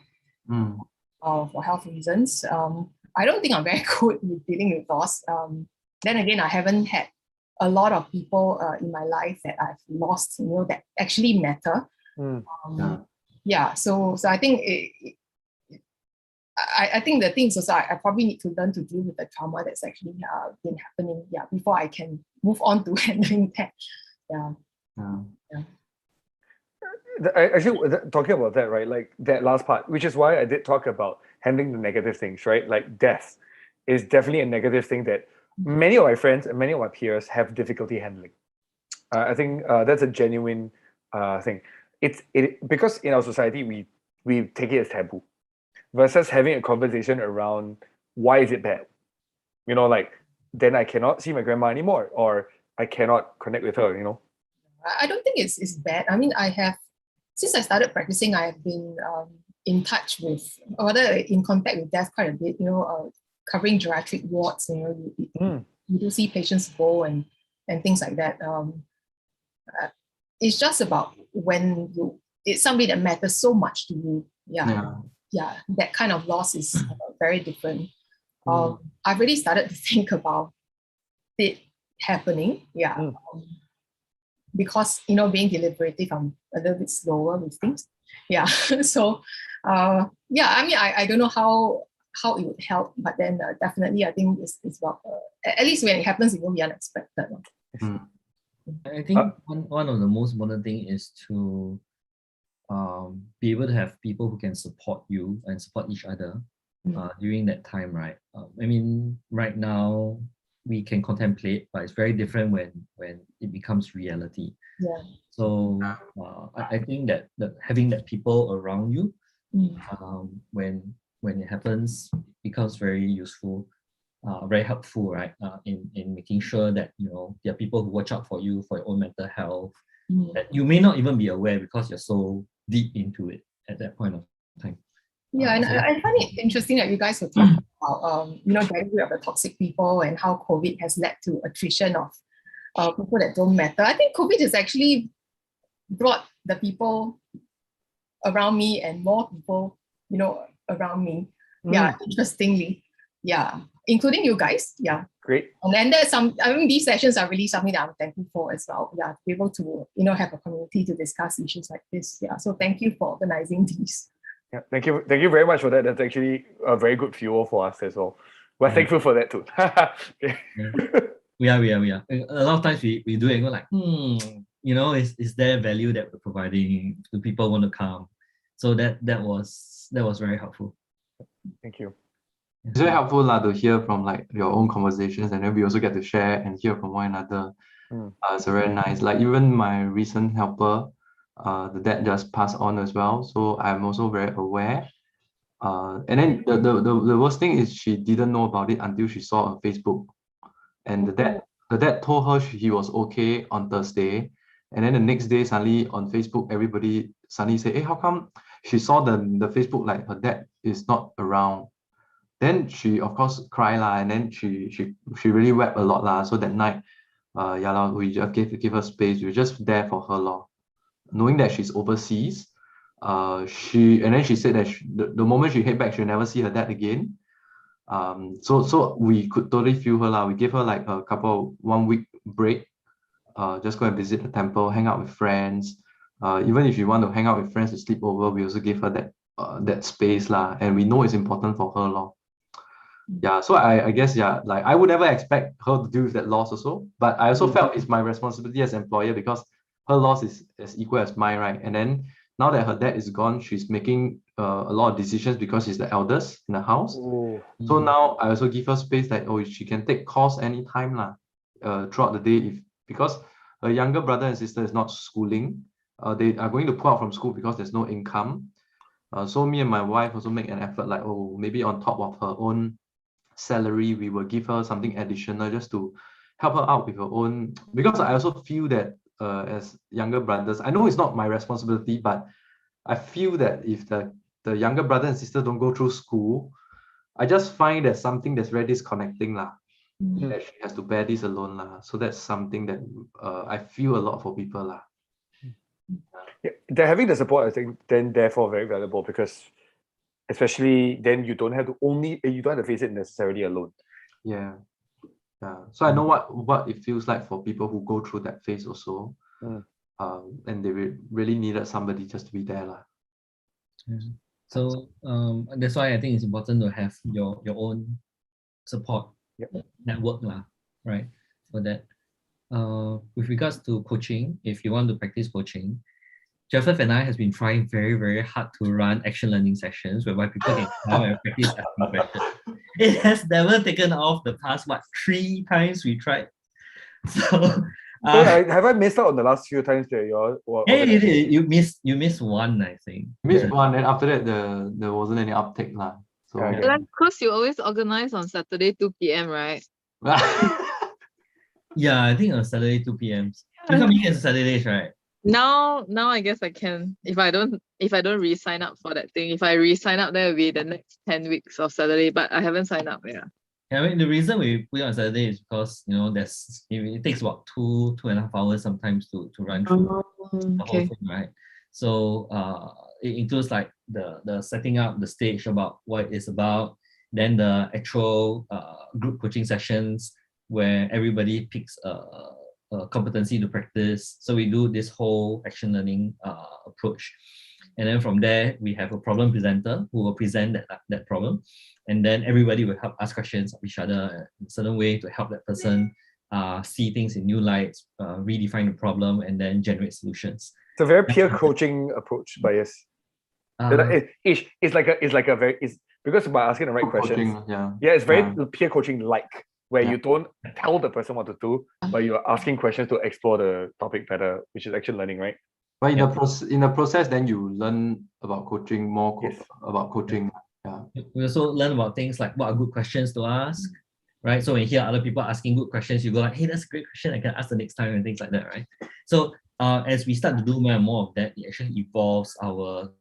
for health reasons. I don't think I'm very good with dealing with loss. Then again, I haven't had a lot of people in my life that I've lost, that actually matter. So I think I think the things also I probably need to learn to deal with the trauma that's actually been happening, before I can move on to handling that. Actually, talking about that, right? Like that last part, which is why I did talk about handling the negative things, right? Like death is definitely a negative thing that many of my friends and many of my peers have difficulty handling. I think that's a genuine thing. Because in our society we take it as taboo, versus having a conversation around why is it bad. Like then I cannot see my grandma anymore, or I cannot connect with her. I don't think it's bad. I mean, since I started practicing, I have been in touch with, or rather in contact with death quite a bit, covering geriatric wards, you do see patients go and things like that. It's just about when it's somebody that matters so much to you. That kind of loss is very different. I've really started to think about it happening. Because being deliberative, I'm a little bit slower with things. So I mean, I don't know how it would help, but then definitely I think it's about at least when it happens, it won't be unexpected. I think one of the most important thing is to be able to have people who can support you and support each other during that time, right? I mean, right now we can contemplate, but it's very different when it becomes reality. So I think that having that people around you when it happens becomes very useful, very helpful, right? In making sure that there are people who watch out for you for your own mental health that you may not even be aware because you're so deep into it at that point of time. And I find it interesting that you guys were talking about getting rid of the toxic people and how COVID has led to attrition of people that don't matter. I think COVID has actually brought the people around me and more people around me. Interestingly, including you guys. Great. And then these sessions are really something that I'm thankful for as well. To be able to have a community to discuss issues like this. So thank you for organizing these. Thank you very much for that. That's actually a very good fuel for us as well. We're thankful for that too. We are. A lot of times we do it and go like, is there value that we're providing? Do people want to come? So that was very helpful. Thank you. It's very helpful to hear from like your own conversations, and then we also get to share and hear from one another. So very nice. Like even my recent helper, the dad just passed on as well. So I'm also very aware. And then the worst thing is she didn't know about it until she saw on Facebook. And the dad told her he was okay on Thursday. And then the next day, suddenly on Facebook, everybody suddenly say, hey, how come she saw the Facebook like her dad is not around? Then she of course cried and then she really wept a lot So that night, we just give her space. We were just there for her knowing that she's overseas. She said that the moment she head back, she'll never see her dad again. So we could totally feel her We gave her like a 1 week break. Just go and visit the temple, hang out with friends. Even if you want to hang out with friends to sleep over, we also give her that space and we know it's important for her So I guess like I would never expect her to deal with that loss also, but I also felt it's my responsibility as employer because her loss is as equal as mine, right? And then now that her dad is gone, she's making a lot of decisions because she's the eldest in the house. So now I also give her space that she can take calls anytime throughout the day because her younger brother and sister is not schooling. They are going to pull out from school because there's no income. So me and my wife also make an effort like maybe on top of her own salary, we will give her something additional just to help her out with her own, because I also feel that as younger brothers, I know it's not my responsibility, but I feel that if the younger brother and sister don't go through school, I just find that something that's very disconnecting that she has to bear this alone So that's something that I feel a lot for people They're having the support, I think, then therefore very valuable, because especially then you don't have to face it necessarily alone. So I know what it feels like for people who go through that phase also. And they really needed somebody just to be there So that's why I think it's important to have your own support network lah, right? For that. With regards to coaching, if you want to practice coaching, Joseph and I has been trying very, very hard to run action learning sessions whereby people can come and practice asking questions. It has never taken off the past, 3 times we tried. So have I missed out on the last few times that you're you missed one, I think. Missed one, and after that there wasn't any uptake lah. So Because you always organize on Saturday 2 p.m., right? Yeah, I think on Saturday 2 p.m. You come weekends and Saturdays, right? Now I guess I can. If I don't re-sign up for that thing, if I re-sign up, that will be the next 10 weeks of Saturday, but I haven't signed up. Yeah. I mean, the reason we put it on Saturday is because it takes about 2.5 hours sometimes to run through the whole thing, right? So it includes like the setting up the stage about what it's about, then the actual group coaching sessions where everybody picks a competency to practice. So we do this whole action learning approach. And then from there, we have a problem presenter who will present that problem. And then everybody will help ask questions of each other in a certain way to help that person see things in new lights, redefine the problem, and then generate solutions. It's a very peer coaching approach, but yes. It's because by asking the right questions. It's very peer coaching like, where you don't tell the person what to do, but you're asking questions to explore the topic better, which is action learning, right? But in the process, then you learn about coaching more about coaching. Yeah. We also learn about things like what are good questions to ask, right? So when you hear other people asking good questions, you go like, hey, that's a great question, I can ask the next time, and things like that, right? So as we start to do more and more of that, it actually evolves our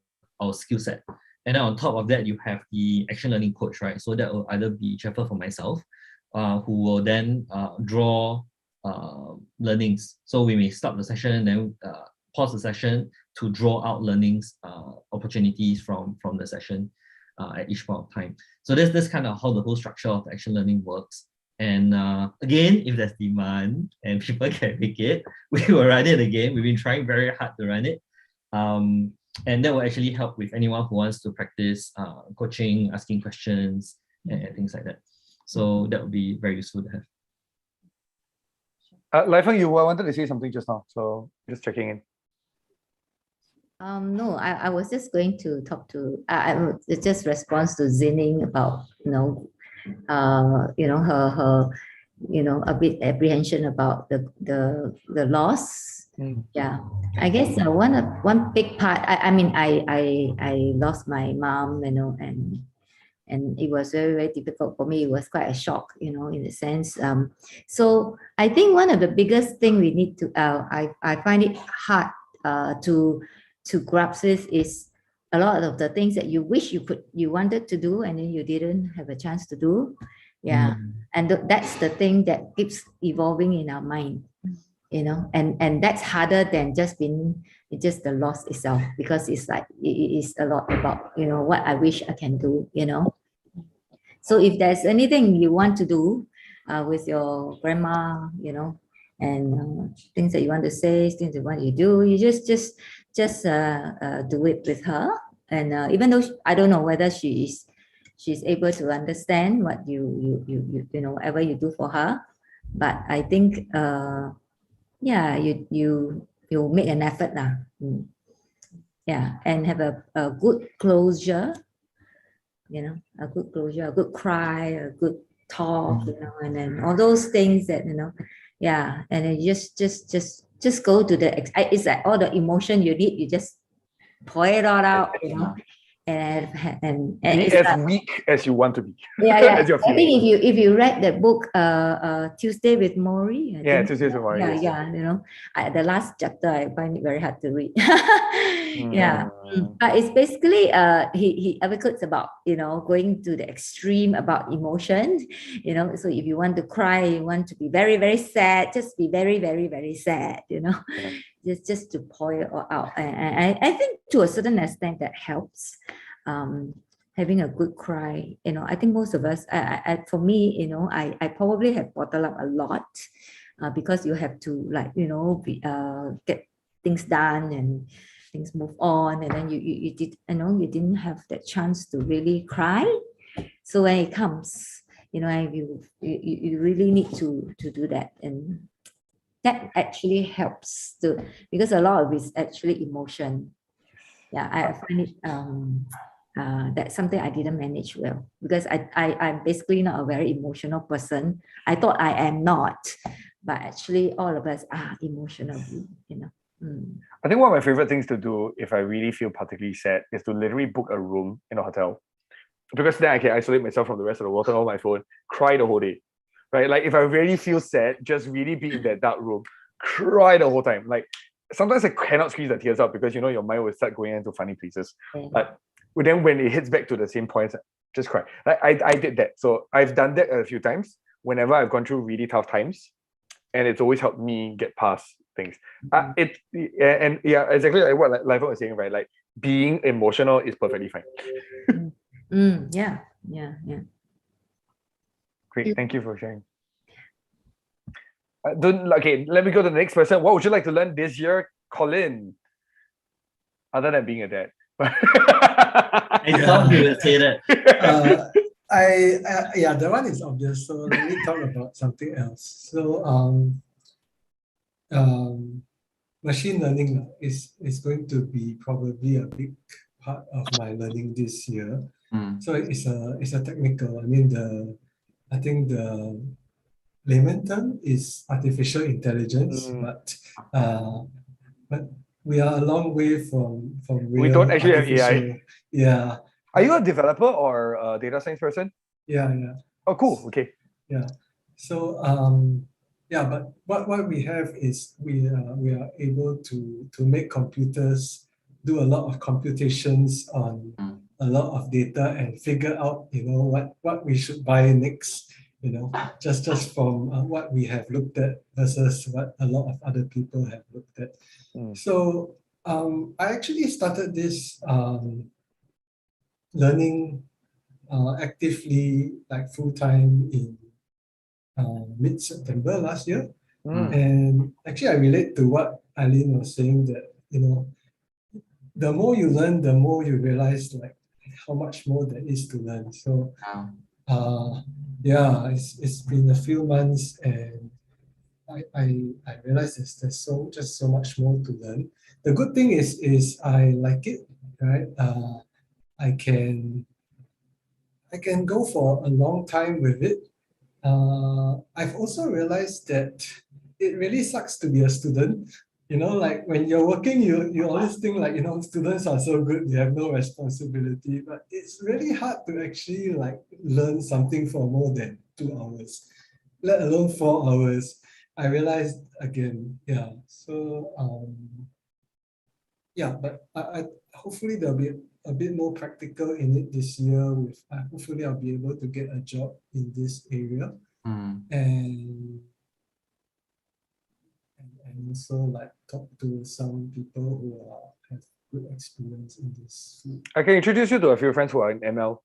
skill set. And then on top of that, you have the action learning coach, right? So that will either be Trevor for myself, who will then draw learnings. So we may stop the session, then pause the session to draw out learnings, opportunities from the session at each point of time. So that's kind of how the whole structure of action learning works. And again, if there's demand and people can make it, we will run it again. We've been trying very hard to run it. And that will actually help with anyone who wants to practice coaching, asking questions, and things like that. So that would be very useful to have. Lai Feng, you wanted to say something just now, so just checking in. No, I was just going to talk to. It's just response to Zining about her a bit apprehension about the loss. Yeah, I guess one big part. I lost my mom, and it was very, very difficult for me. It was quite a shock, in a sense. So I think one of the biggest thing we need to, I find it hard to grasp this is a lot of the things that you wish you wanted to do and then you didn't have a chance to do. Yeah, and that's the thing that keeps evolving in our mind, and that's harder than just the loss itself, because it's like it is a lot about what I wish I can do. So if there's anything you want to do with your grandma, and things that you want to say, things you want to do, you just do it with her. And even though I don't know whether she's able to understand what you whatever you do for her, but I think you make an effort now. Yeah, and have a good closure, a good closure, a good cry, a good talk, and then all those things that yeah, and then just go to it's like all the emotion you need, you just pour it all out, and be it's as weak as you want to be. Yeah. I think if you read the book Tuesday with Maury. Tuesday with Maury. Yeah. The last chapter I find it very hard to read. Yeah. But it's basically he advocates about going to the extreme about emotions. So if you want to cry, you want to be very, very sad, just be very, very, very sad. Just to pour it all out. And I think to a certain extent that helps. Having a good cry, I think most of us, for me, I probably have bottled up a lot because you have to get things done, and things move on, and then you did, you didn't have that chance to really cry. So when it comes, you really need to do that, and that actually helps to, because a lot of it's actually emotion. Yeah, I find it that's something I didn't manage well, because I'm basically not a very emotional person. I thought I am not, but actually all of us are emotional, I think one of my favorite things to do if I really feel particularly sad is to literally book a room in a hotel, because then I can isolate myself from the rest of the world, turn on my phone, cry the whole day, right? Like if I really feel sad, just really be in that dark room, cry the whole time. Like sometimes I cannot squeeze the tears out because your mind will start going into funny places. But then when it hits back to the same points, just cry. Like I did that. So I've done that a few times whenever I've gone through really tough times, and it's always helped me get past things. Exactly like what Liva was saying, right? Like being emotional is perfectly fine. Yeah. Great, thank you for sharing. Okay, let me go to the next person. What would you like to learn this year, Colin? Other than being a dad. I thought you would say that. That one is obvious. So let me talk about something else. So machine learning is going to be probably a big part of my learning this year. So it's a technical. I think the layman term is artificial intelligence, but we are a long way from real We don't actually have AI. artificial. Yeah. Are you a developer or a data science person? Yeah. Oh, cool. Okay. Yeah. So but what we have is we are able to make computers do a lot of computations on a lot of data and figure out what we should buy next, just from what we have looked at versus what a lot of other people have looked at. So I actually started this learning actively, like full-time, in mid-September last year. And actually I relate to what Eileen was saying, that the more you learn, the more you realize like how much more there is to learn. So it's been a few months, and I realized there's so much more to learn. The good thing is I like it, right? I can go for a long time with it. I've also realized that it really sucks to be a student. Like when you're working, you always think like, students are so good, they have no responsibility. But it's really hard to actually like learn something for more than 2 hours, let alone 4 hours. I realized again, yeah. So but I hopefully there'll be a bit more practical in it this year. Hopefully I'll be able to get a job in this area, and also like talk to some people who have good experience in this field. I can introduce you to a few friends who are in ML,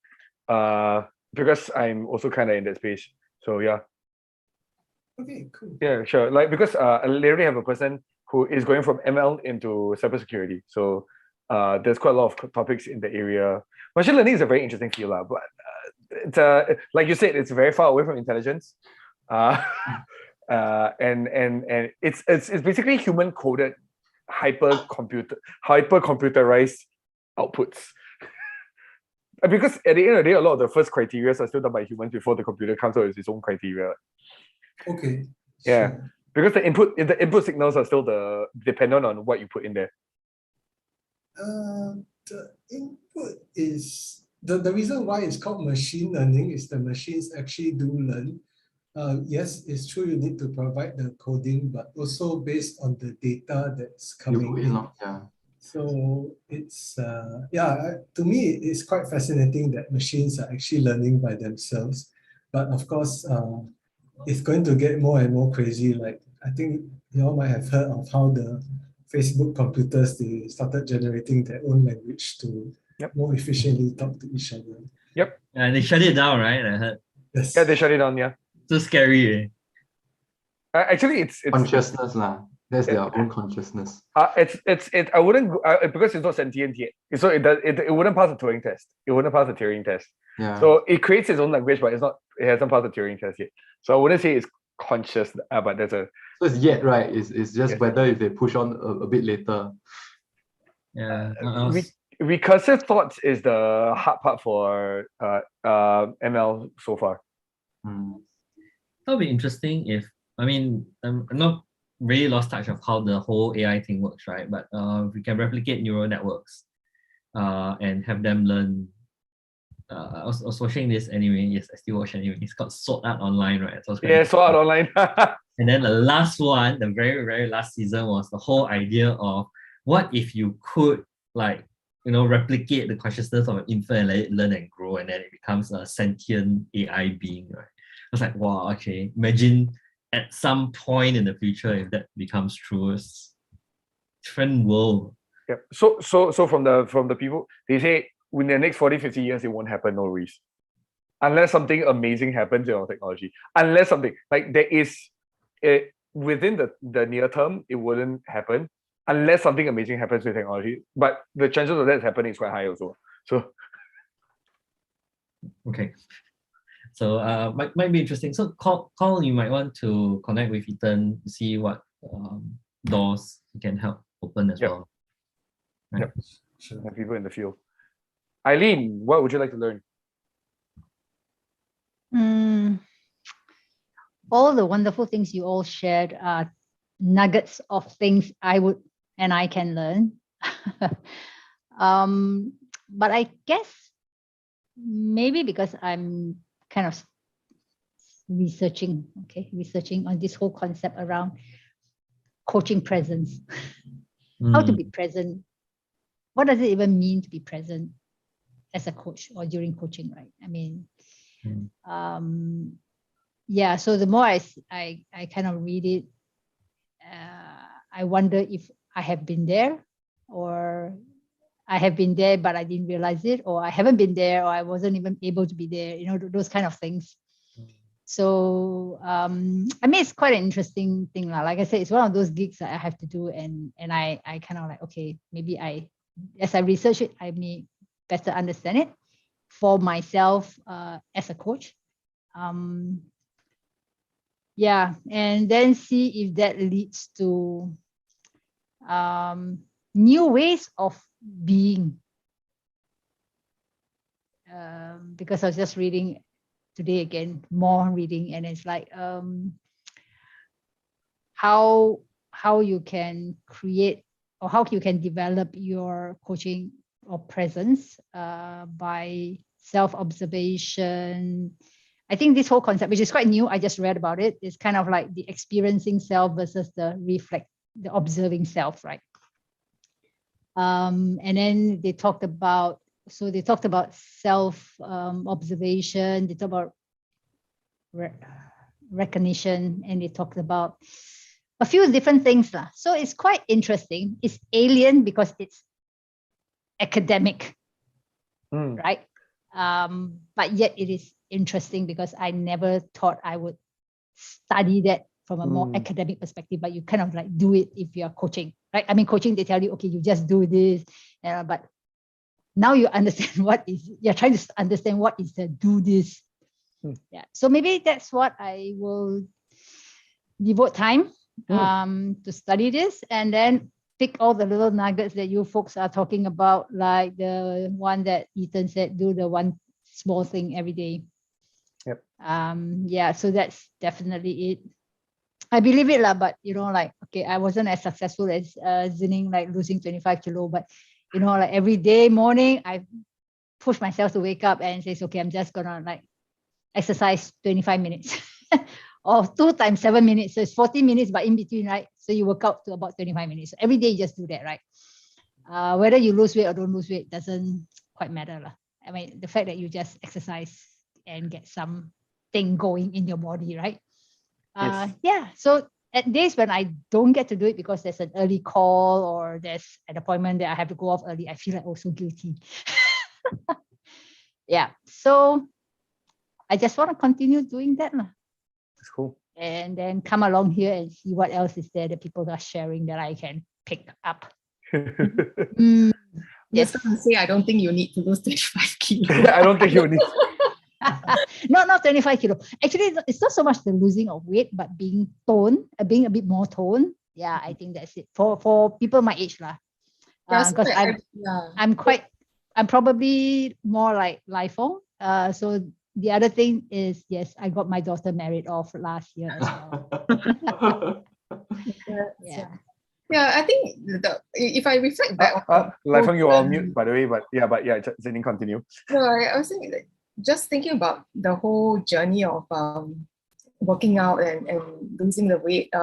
because I'm also kind of in that space. So yeah. Okay, cool. Yeah, sure. Like because I literally have a person who is going from ML into cybersecurity. So there's quite a lot of topics in the area. Machine learning is a very interesting field, but it's like you said, it's very far away from intelligence. And it's basically human coded hyper computerized outputs. Because at the end of the day, a lot of the first criteria are still done by humans before the computer comes out with its own criteria. Okay. Yeah. Sure. Because the input signals are still dependent on what you put in there. The input is the reason why it's called machine learning is the machines actually do learn. Yes, it's true you need to provide the coding, but also based on the data that's coming in. So it's to me it's quite fascinating that machines are actually learning by themselves. But of course, it's going to get more and more crazy. Like I think you all might have heard of how the Facebook computers, they started generating their own language to more efficiently talk to each other. Yep. And they shut it down, right? I heard. Yes. Yeah, they shut it down. Yeah. So scary. Actually, it's consciousness lah. That's their own consciousness. I wouldn't because it's not sentient yet. So it wouldn't pass the Turing test. It wouldn't pass the Turing test. Yeah. So it creates its own language, but it hasn't passed the Turing test yet. So I wouldn't say it's conscious, but there's a. So it's yet, right? It's just Yes. whether if they push on a bit later. Yeah. Recursive thoughts is the hard part for ML so far. That'll be interesting if, I mean, I'm not really lost touch of how the whole AI thing works, right? But if we can replicate neural networks and have them learn. I was watching this anime. Yes, I still watch anime. It's called Sword Art Online, right? So Yeah, Sword Art Online. And then the last one, the very, very last season, was the whole idea of what if you could, like, replicate the consciousness of an infant and let it learn and grow, and then it becomes a sentient AI being, right? I was like, wow, okay. Imagine at some point in the future if that becomes true. It's a different world. Yep. So from the people, they say in the next 40, 50 years, it won't happen, no worries. Unless something amazing happens in our technology. Unless something, like there is, within the near term, it wouldn't happen. Unless something amazing happens with technology. But the chances of that happening is quite high also. So. Okay. So might be interesting. So Carl, you might want to connect with Ethan to see what doors he can help open as well. Right? Yep. Sure. Have people in the field. Eileen, what would you like to learn? All the wonderful things you all shared are nuggets of things I can learn. But I guess maybe because I'm kind of researching on this whole concept around coaching presence. How to be present. What does it even mean to be present as a coach or during coaching, right? I mean, yeah, so the more I kind of read it, I wonder if I have been there, or I have been there but I didn't realize it, or I haven't been there, or I wasn't even able to be there, those kind of things. So I mean, it's quite an interesting thing. Like I said, it's one of those gigs that I have to do, and I kind of like, okay, maybe as I research it, I may better understand it for myself as a coach. Yeah, and then see if that leads to new ways of being. Because I was just reading today again, more reading, and it's like how you can create or how you can develop your coaching or presence by self-observation. I think this whole concept, which is quite new, I just read about it, is kind of like the experiencing self versus the observing self, right? And then they talked about self-observation, they talked about recognition, and they talked about a few different things. So it's quite interesting. It's alien because it's academic, right? But yet it is interesting because I never thought I would study that from a more academic perspective, but you kind of like do it if you're coaching, right? I mean, coaching, they tell you, okay, you just do this, but now you understand you're trying to understand what is the do this. Yeah. So maybe that's what I will devote time to study this, and then pick all the little nuggets that you folks are talking about, like the one that Ethan said, do the one small thing every day. Yep. Yeah, so that's definitely it. I believe it, but like, okay, I wasn't as successful as Zining, like losing 25 kilo, but like every day morning, I push myself to wake up and say, okay, I'm just gonna like exercise 25 minutes or 2 times 7 minutes. So it's 40 minutes, but in between, right? So you work out to about 25 minutes. So every day you just do that, right? Whether you lose weight or don't lose weight doesn't quite matter. I mean, the fact that you just exercise and get something going in your body, right? Yes. Yeah. So at days when I don't get to do it because there's an early call or there's an appointment that I have to go off early, I feel like so guilty. Yeah. So I just want to continue doing that. That's cool. and then come along here and see what else is there that people are sharing that I can pick up. Mm, Yes. yes. I say I don't think you need to lose 25 kilos. I don't think you need. No, not 25 kilo. Actually, it's not so much the losing of weight, but being toned, being a bit more toned. Yeah, I think that's it for people my age lah. Yeah, Because I'm probably more like lifelong. So the other thing is, yes, I got my daughter married off last year as well. Yeah. Yeah, I think if I reflect back on Lifelong, you are on mute, by the way, but yeah, Zinin, continue. No, I was thinking, just thinking about the whole journey of working out and losing the weight.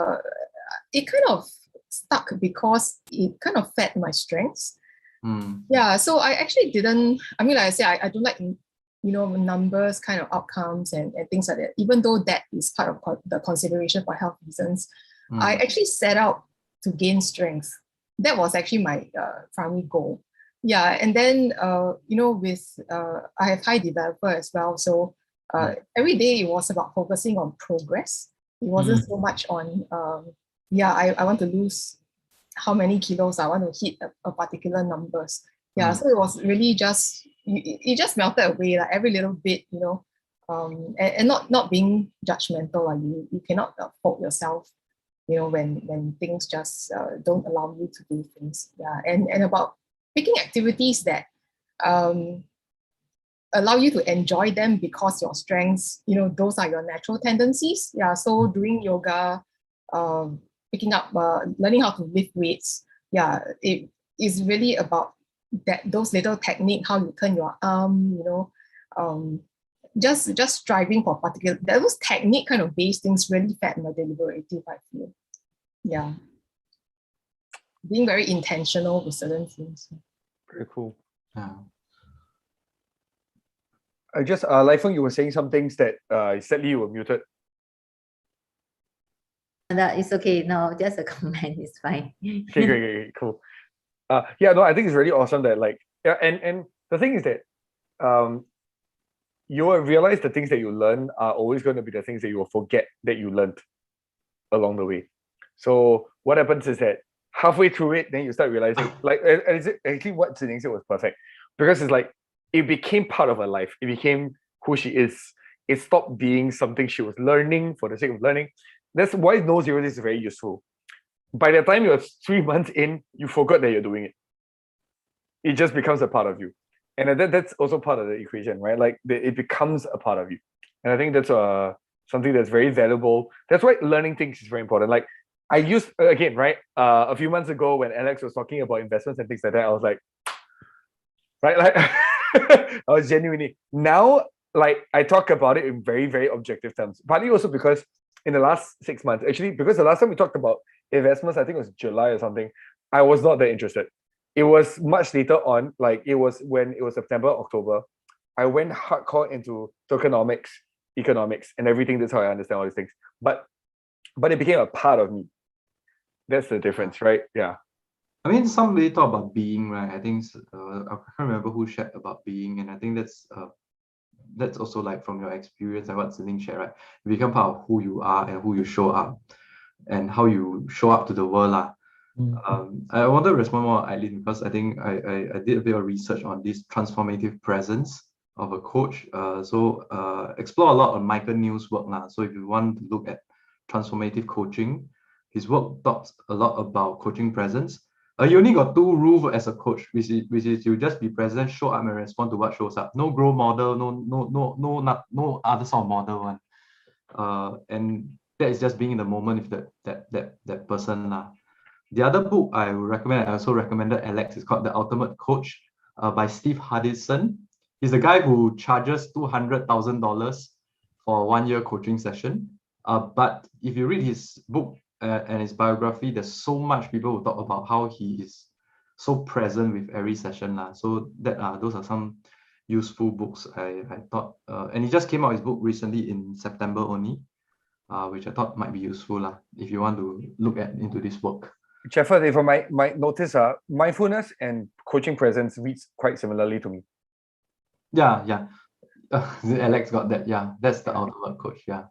It kind of stuck because it kind of fed my strengths. Yeah, so I actually didn't. I mean, like I say, I don't like numbers kind of outcomes and things like that. Even though that is part of the consideration for health reasons, I actually set out to gain strength. That was actually my primary goal. Yeah, and then with I have high developer as well, so every day it was about focusing on progress. It wasn't so much on I want to lose how many kilos, I want to hit a particular numbers. Yeah, so it was really just it just melted away, like every little bit, and not being judgmental. Like you cannot fault yourself, when things just don't allow you to do things. Yeah, and about picking activities that allow you to enjoy them because your strengths, those are your natural tendencies. Yeah, so doing yoga, picking up, learning how to lift weights. Yeah, it is really about those little technique, how you turn your arm, just striving for particular, those technique kind of based things really fed my deliberative, I feel. Yeah. Being very intentional with certain things. Very cool. Yeah. I just, Lifelong, you were saying some things that sadly you were muted. That is okay. No, just a comment. It's fine. Okay, great, cool. Yeah, no, I think it's really awesome that and the thing is that you will realize the things that you learn are always going to be the things that you will forget that you learned along the way. So what happens is that halfway through it, then you start realizing, actually what Zining said was perfect, because it's like it became part of her life. It became who she is. It stopped being something she was learning for the sake of learning. That's why No Zero is very useful. By the time you're 3 months in, you forgot that you're doing it. It just becomes a part of you. And that's also part of the equation, right? Like it becomes a part of you. And I think that's something that's very valuable. That's why learning things is very important. Like I used, again, right? A few months ago when Alex was talking about investments and things like that, I was like, right? Like I was genuinely, now, like I talk about it in very, very objective terms. Partly also because in the last 6 months, actually, because the last time we talked about investments, I think it was July or something, I was not that interested. It was much later on, like it was when it was September, October, I went hardcore into tokenomics, economics, and everything. That's how I understand all these things. But it became a part of me. That's the difference, right? Yeah. I mean, somebody talk about being, right? I think I can't remember who shared about being, and I think that's also like from your experience and what Zining shared, right? You become part of who you are and who you show up, and how you show up to the world, lah. I want to respond more, Eileen, because I think I did a bit of research on this transformative presence of a coach. So explore a lot on Michael News' work now. So if you want to look at transformative coaching, his work talks a lot about coaching presence. You only got 2 rules as a coach, which is you just be present, show up, and respond to what shows up. No growth model, no other sort of model one. And that is just being in the moment with that person lah. The other book I would recommend, I also recommended Alex, is called The Ultimate Coach by Steve Hardison. He's the guy who charges $200,000 for a 1-year coaching session. But if you read his book and his biography, there's so much people who talk about how he is so present with every session. So those are some useful books I thought. And he just came out his book recently in September only, which I thought might be useful if you want to look into this work. Jefford, if I might notice, mindfulness and coaching presence reads quite similarly to me. Yeah. Alex got that. Yeah, that's the ultimate coach. Yeah.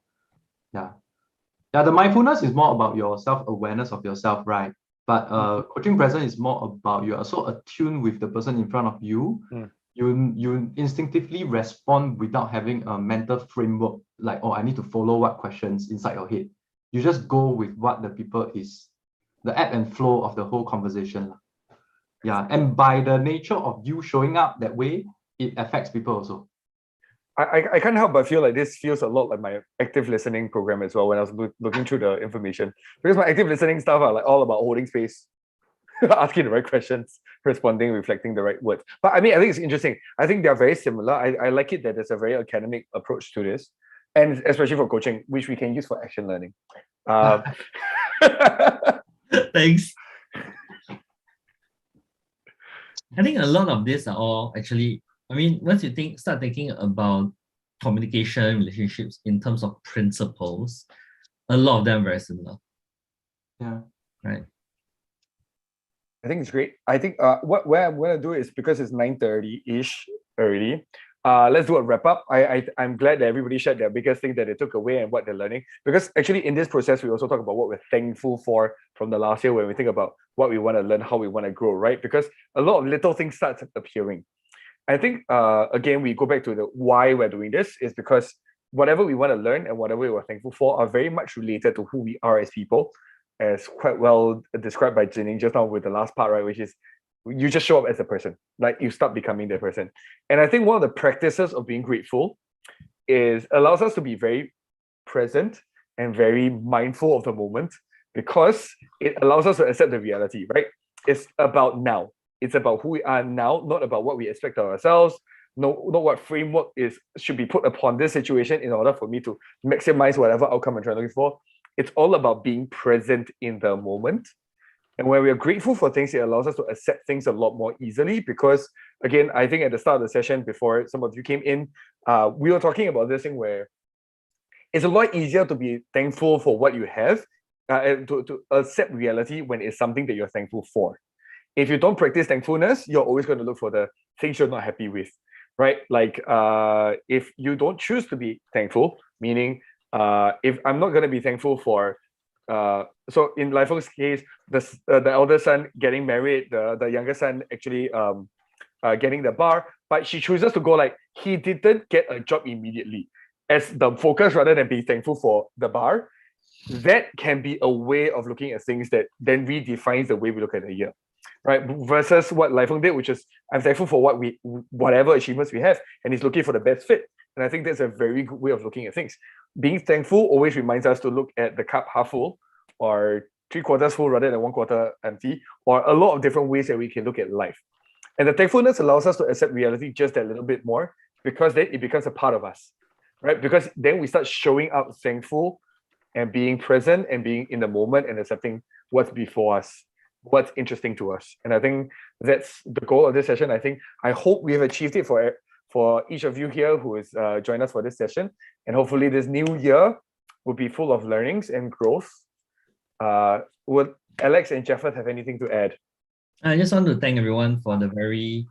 Yeah, the mindfulness is more about your self-awareness of yourself, right? But coaching present is more about you are so attuned with the person in front of you. You instinctively respond without having a mental framework like, oh, I need to follow what questions inside your head. You just go with what the people is, the ebb and flow of the whole conversation. Yeah, and by the nature of you showing up that way, it affects people also. I can't help but feel like this feels a lot like my active listening program as well when I was looking through the information, because my active listening stuff are like all about holding space, asking the right questions, responding, reflecting the right words. But I mean, I think it's interesting. I think they're very similar. I like it that there's a very academic approach to this, and especially for coaching, which we can use for action learning. Thanks. I think a lot of this are all actually, I mean, once you start thinking about communication, relationships in terms of principles, a lot of them are very similar. Yeah. Right. I think it's great. I think what I'm gonna do is, because it's 9:30-ish already, let's do a wrap up. I'm glad that everybody shared their biggest thing that they took away and what they're learning. Because actually in this process, we also talk about what we're thankful for from the last year when we think about what we want to learn, how we want to grow, right? Because a lot of little things start appearing. I think again, we go back to the why we're doing this is because whatever we want to learn and whatever we're thankful for are very much related to who we are as people, as quite well described by Jining just now with the last part, right? Which is you just show up as a person, like you start becoming that person. And I think one of the practices of being grateful is allows us to be very present and very mindful of the moment, because it allows us to accept the reality, right? It's about now. It's about who we are now, not about what we expect of ourselves, not what framework should be put upon this situation in order for me to maximize whatever outcome I'm trying to look for. It's all about being present in the moment. And when we are grateful for things, it allows us to accept things a lot more easily, because again, I think at the start of the session, before some of you came in, we were talking about this thing where it's a lot easier to be thankful for what you have, to accept reality when it's something that you're thankful for. If you don't practice thankfulness, you're always going to look for the things you're not happy with, right? Like if you don't choose to be thankful, meaning if I'm not going to be thankful for, so in Life's case, the elder son getting married, the younger son actually getting the bar, but she chooses to go like, he didn't get a job immediately as the focus rather than being thankful for the bar. That can be a way of looking at things that then redefines the way we look at the year, right? Versus what Lifeng did, which is I'm thankful for whatever achievements we have, and he's looking for the best fit. And I think that's a very good way of looking at things. Being thankful always reminds us to look at the cup half full, or 3/4 full rather than 1/4 empty, or a lot of different ways that we can look at life. And the thankfulness allows us to accept reality just a little bit more, because then it becomes a part of us, right? Because then we start showing up thankful and being present and being in the moment and accepting what's before us, what's interesting to us. And I think that's the goal of this session. I hope we have achieved it for each of you here who is joined us for this session. And hopefully this new year will be full of learnings and growth. Would Alex and Jeffrey have anything to add? I just want to thank everyone for the very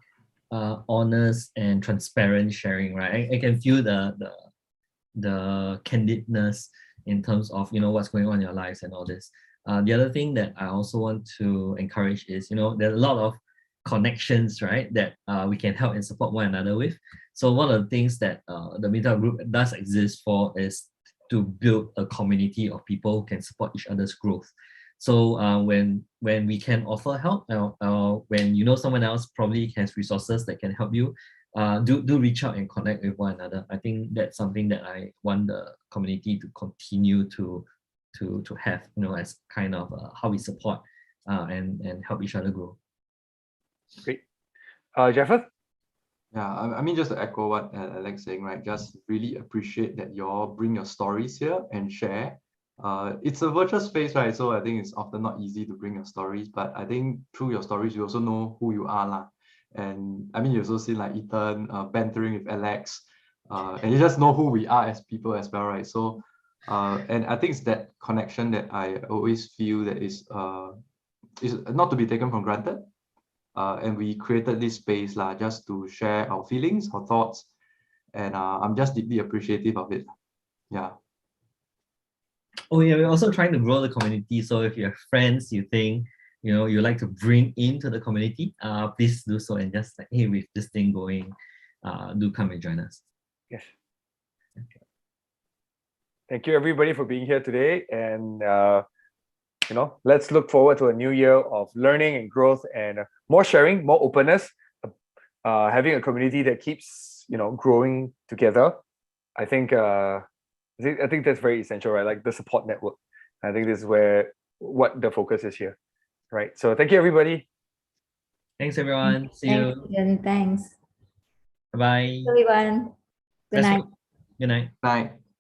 honest and transparent sharing, right? I can feel the candidness in terms of, what's going on in your lives and all this. The other thing that I also want to encourage is, there are a lot of connections, right, that we can help and support one another with. So one of the things that the Meetup group does exist for is to build a community of people who can support each other's growth. So when we can offer help, when someone else probably has resources that can help you, do reach out and connect with one another. I think that's something that I want the community to continue to have, as kind of how we support and help each other grow. Great. Jeffrey? Yeah, I mean, just to echo what Alex saying, right? Just really appreciate that you all bring your stories here and share. It's a virtual space, right? So I think it's often not easy to bring your stories, but I think through your stories, you also know who you are, lah. And I mean, you also see like Ethan bantering with Alex, and you just know who we are as people as well, right? So, and I think it's that connection that I always feel that is not to be taken for granted. And we created this space just to share our feelings, our thoughts, and I'm just deeply appreciative of it. Yeah. Oh yeah, we're also trying to grow the community. So if you have friends you think you like to bring into the community, please do so, and just like, hey, with this thing going, do come and join us. Yes. Thank you everybody for being here today, and let's look forward to a new year of learning and growth, and more sharing, more openness, having a community that keeps growing together. I think that's very essential, right? Like the support network. I think this is what the focus is here, right? So thank you everybody. Thanks everyone. See Thanks, you. Ian. Thanks, Bye bye. everyone. Good night. Good night. Night.